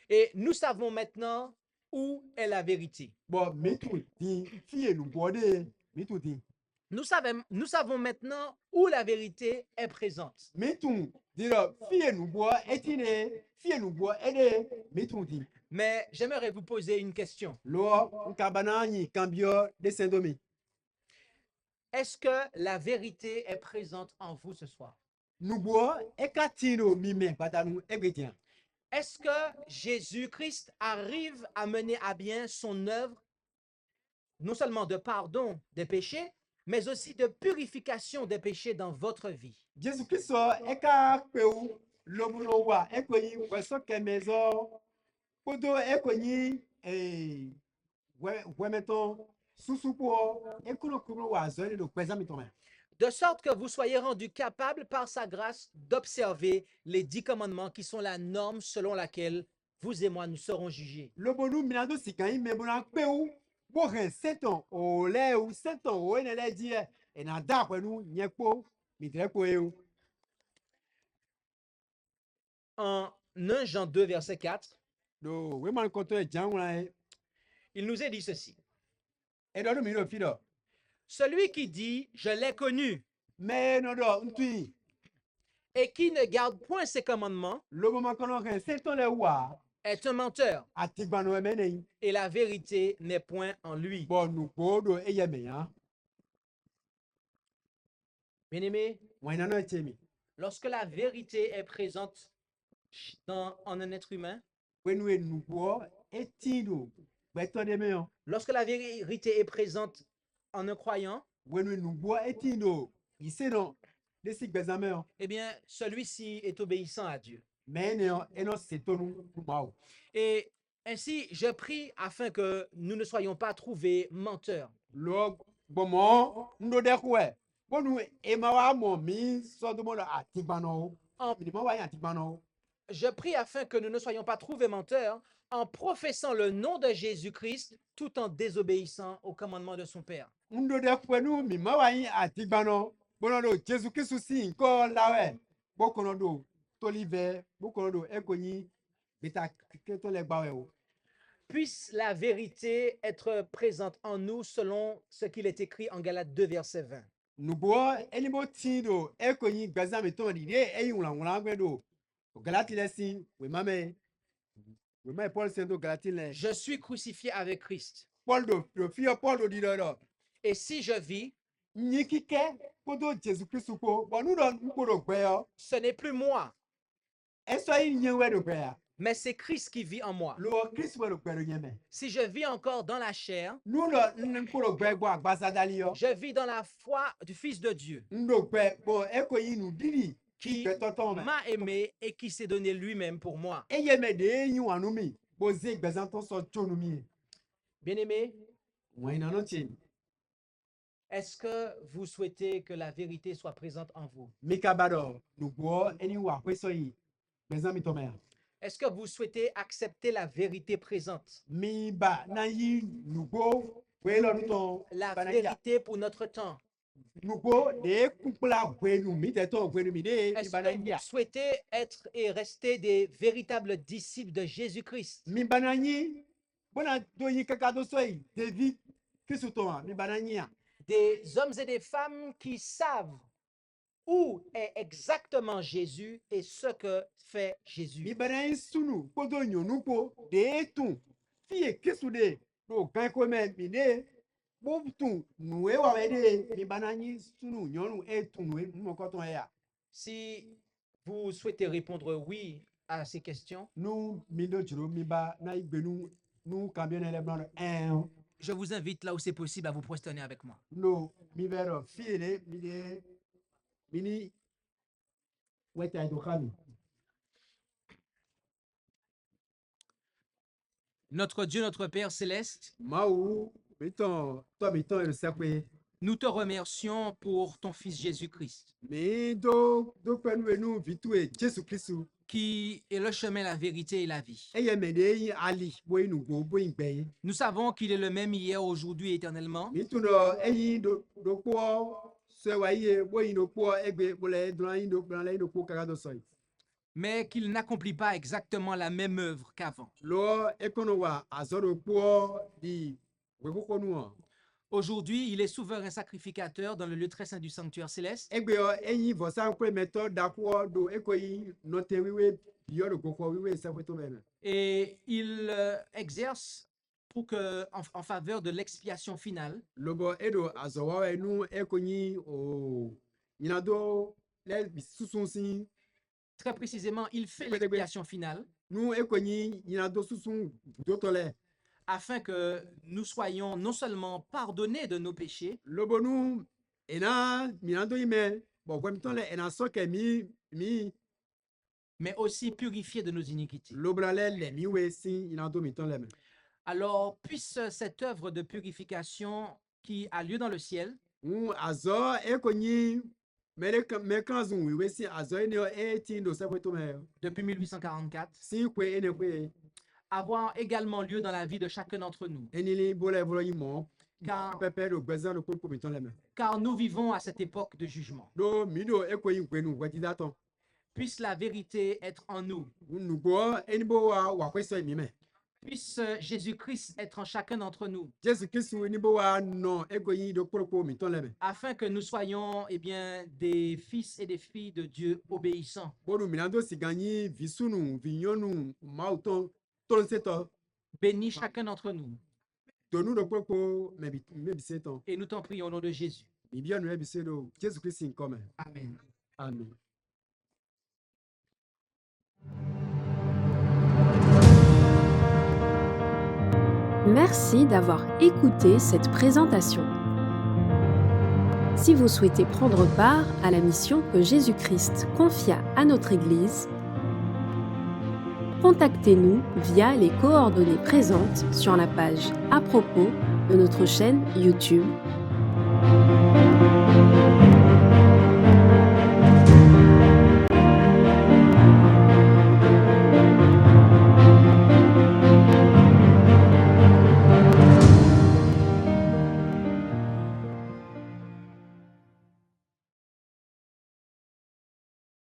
Et nous savons maintenant où est la vérité. Bọ̀ mi tún dín fíyè nù bọ́ dé mi tún dín. Nous savons maintenant où la vérité est présente. Mi tún dirọ̀ fíyè nù bọ́ etí ne fíyè nù bọ́ ẹ̀dẹ̀ mi tún dín. Mais j'aimerais vous poser une question. Lọ́ nkàbànà yín kànbíọ́ dé sẹ́ńdọ́mi. Est-ce que la vérité est présente en vous ce soir? Nù bọ́ ẹ̀ka tí nù mi mẹ́ pàtàkì ẹgbẹ̀tìyàn. Est-ce que Jésus-Christ arrive à mener à bien son œuvre, non seulement de pardon des péchés, mais aussi de purification des péchés dans votre vie? Jésù Kristu ẹ̀ka pẹ̀wù lọ́múlọ́ wà ẹ̀kọ́ yín wẹ̀sọ́ kẹmẹ́zọ́ kódó ẹ̀kọ́ yín wẹ̀mẹ́tọ́ súsúpọ̀ ẹ̀kúròkúrò wà zọ́ nílò pẹ̀zámìtọ́ mẹ́. De sorte que vous soyez rendus capables par sa grâce d'observer les 10 commandements qui sont la norme selon laquelle vous et moi nous serons jugés. Lobonu minado sikan yi mebuna pẹ̀wù bó hẹ̀ sẹ́tàn òòlẹ́ o sẹ́tàn òwe nílẹ̀ díẹ̀ ẹ̀nà dá pẹ̀lú yẹn pọ̀ mìtẹ́pọ̀ ẹ̀ o. En 1 Jean 2, verset 4, Lo wẹ́mọ̀ nkọ́tọ́ ẹ̀ jẹun ẹ̀ il nous est dit ceci. ẹ̀dọ́dún mi ló fi dọ̀. Celui qui dit « je l'ai connu » Mẹ́ẹ̀nọ́dọ̀ ntú yìí et qui ne garde point ses commandements loboma kọ́nọ́ hẹ̀ sẹ́tàn lẹ̀ wà est un menteur àtìgbànú ẹ̀mẹ́ nìyí. et la vérité n'est point en lui. Bọ̀ nùgbòdò ẹ̀yẹ mẹ̀yàn Bien-aimés, wọ́n iná náà tiẹ̀ mi. lorsque la vérité est présente en un être humain, Wẹ́nu ẹ̀nùgbọ́ etí lò gbẹ́tọ́ dé mẹ́yàn. lorsque la vérité est présente en un croyant, Wẹ́nu ẹ̀nùgbọ́ etí lò ìsènà lẹ́sí gbẹ̀zán mẹ́yàn. eh bien, celui-ci est obéissant à Dieu. Mẹ́ẹ̀nìyàn ẹ̀nà ṣètọ́nu kùmà o. Et ainsi, je prie afin que nous ne soyons pas trouvés menteurs. Lọ gbọmọ ńlọdẹkù ẹ bọnu ema wa mọ mi sọdọmọdọ àtìgbànà o mìnìmọ wa yẹn àtìgbànà o. Je prie afin que nous ne soyons pas trouvés menteurs en professant le nom de Jésus-Christ tout en désobéissant au commandement de son Père. Ńlọdẹkù ẹnu mìmọ wa yẹn àtìgbànà bọnọdọ Jésù Kristu sí nǹkan lawẹ bọkànlọdọ tólíbẹ bọkànlọdọ ẹkọyìn bẹta kẹtọ lẹgbàwẹ o. Puisse la vérité être présente en nous selon ce qu'il est écrit en Galates 2, verset 20. Nùgbọ́ ẹni bó tí do ẹkọyìn gbẹzàmì tó ní dé ẹyin wùlàwùlà gbẹ do Galati lẹ sí wèmàmẹ Paul sẹńtò Galati lẹ. Je suis crucifié avec Christ. Paul do fiọ Paul do di dọdọ. Et si je vis, Nyi kíkẹ́ kótó Jésù Kristu kó bọ̀nú dọ̀ nkpọ̀dọ̀ gbẹ́yọ. ce n'est plus moi, Ẹ̀sọ́ yìí nyẹ́ wẹ́ dọ̀ gbẹ́yà. mais c'est Christ qui vit en moi. Lọ Kristu wẹ́ dọ̀ gbẹ́dọ̀ nyẹ́ mẹ́. Si je vis encore dans la chair, Nú lọ nkpọ̀dọ̀ gbẹ́ gbọ́ àgbàsádàlì yọ. je vis dans la foi du Fils de Dieu Ndò gbẹ́ bọ̀ ẹ̀kọ́ yìí nù dídì qui gbẹ́ tọ́tọ́ mẹ́. m'a aimé et qui s'est donné lui-même pour moi. Eyẹ mẹ́ de eyín wà nù mí. Bó zé gbẹ̀sán tó sọ tó nù mí. Bien-aimés, Wọ́n iná náà tiẹ̀. est-ce que vous souhaitez que la vérité soit présente en vous? Mi kábàdọ̀ nùgbọ́ ẹni wà pẹ́sọ yìí gbẹ̀sán mi tọ́ mẹ́. Est-ce que vous souhaitez accepter la vérité présente? Mi bà náà yí nùgbọ́ wẹ́ lọ́dún tán. La Banakia. vérité pour notre temps. Nùgbọ́ de kúkúlà gbẹ́nu mi tẹ̀ tọ́ gbẹ́nu mi dé Est-ce que ìbànújẹ́. vous souhaitez être et rester des véritables disciples de Jésus-Christ? Mi bananyi bona do yi kaka do soyi David Kristu to wa mi bananyi a Des hommes et des femmes qui savent où est exactement Jésus et ce que fait mi Jésus. bananyi sunu ko do nyonu ko de tun fiye Kristu de do kan ko me mi de bo tun nuwe wa me de mi bananyi sunu nyonu e tun nuwe mo ko ton ya Si vous souhaitez répondre oui à ces questions, nu mi do juro mi ba na igbenu nu kambion ele blan je vous invite là où c'est possible à vous prosterner avec moi. no mi vero fiye de mi de mini weta do kami. Notre Dieu, notre Père céleste, Maou, mettons, toi, mettons, le sapé. Nous te remercions pour ton Fils Jésus-Christ, mi do kpenu enu vitu e Jesu Kristu qui est le chemin, la vérité et la vie. eye me de yin ali bo inu go bo yin gbe Nous savons qu'il est le même hier, aujourd'hui et éternellement, mi tu no eyin do po se wa ye bo yin do po egbe bo le dran yin do plan le yin do po kaka do so mais qu'il n'accomplit pas exactement la même œuvre qu'avant. lo ekono wa azoro po di we ko nu o Aujourd'hui, il est souverain sacrificateur dans le lieu très saint du sanctuaire céleste. egbe o eyin vosan pe meto da ko do ekoyi no te wiwe yo do ko wiwe se to me Et il exerce pour que, en faveur de l'expiation finale, lobo edo azowa enu ekonyi o inado le susun sin très précisément, il fait l'expiation finale nu ekonyi inado susun do tole afin que nous soyons non seulement pardonnés de nos péchés, lobo nu ena minado ime bo kwem tole ena soke mi mais aussi purifiés de nos iniquités. lobrale le mi we sin inado mi tole me Alors, puisse cette œuvre de purification qui a lieu dans le ciel azo ekonyi me kanzun we sin azo ene e tin do se to me depuis 1844 sin kwe ene kwe avoir également lieu dans la vie de chacun d'entre nous, enili bole bolo yimo car, pepe do gbezan do ko mi tole me car nous vivons à cette époque de jugement. do mi do ekoyi kwe nu wati daton Puisse la vérité être en nous. nu go eni bo wa kweso mi me Puisse Jésus-Christ être en chacun d'entre nous, Jesu Kristu eni bo wa no ekoyi do ko mi tole me afin que nous soyons des fils et des filles de Dieu obéissants. bodu minando siganyi visunu vinyonu mauton tolonseto Bénis chacun d'entre nous. donu do ko me biseton Et nous t'en prions au nom de Jésus. mi bia no bisedo Jesu Kristu nkome Amen. amen. Merci d'avoir écouté cette présentation. Si vous souhaitez prendre part à la mission que Jésus-Christ confia à notre Église, contactez-nous via les coordonnées présentes sur la page à propos de notre chaîne YouTube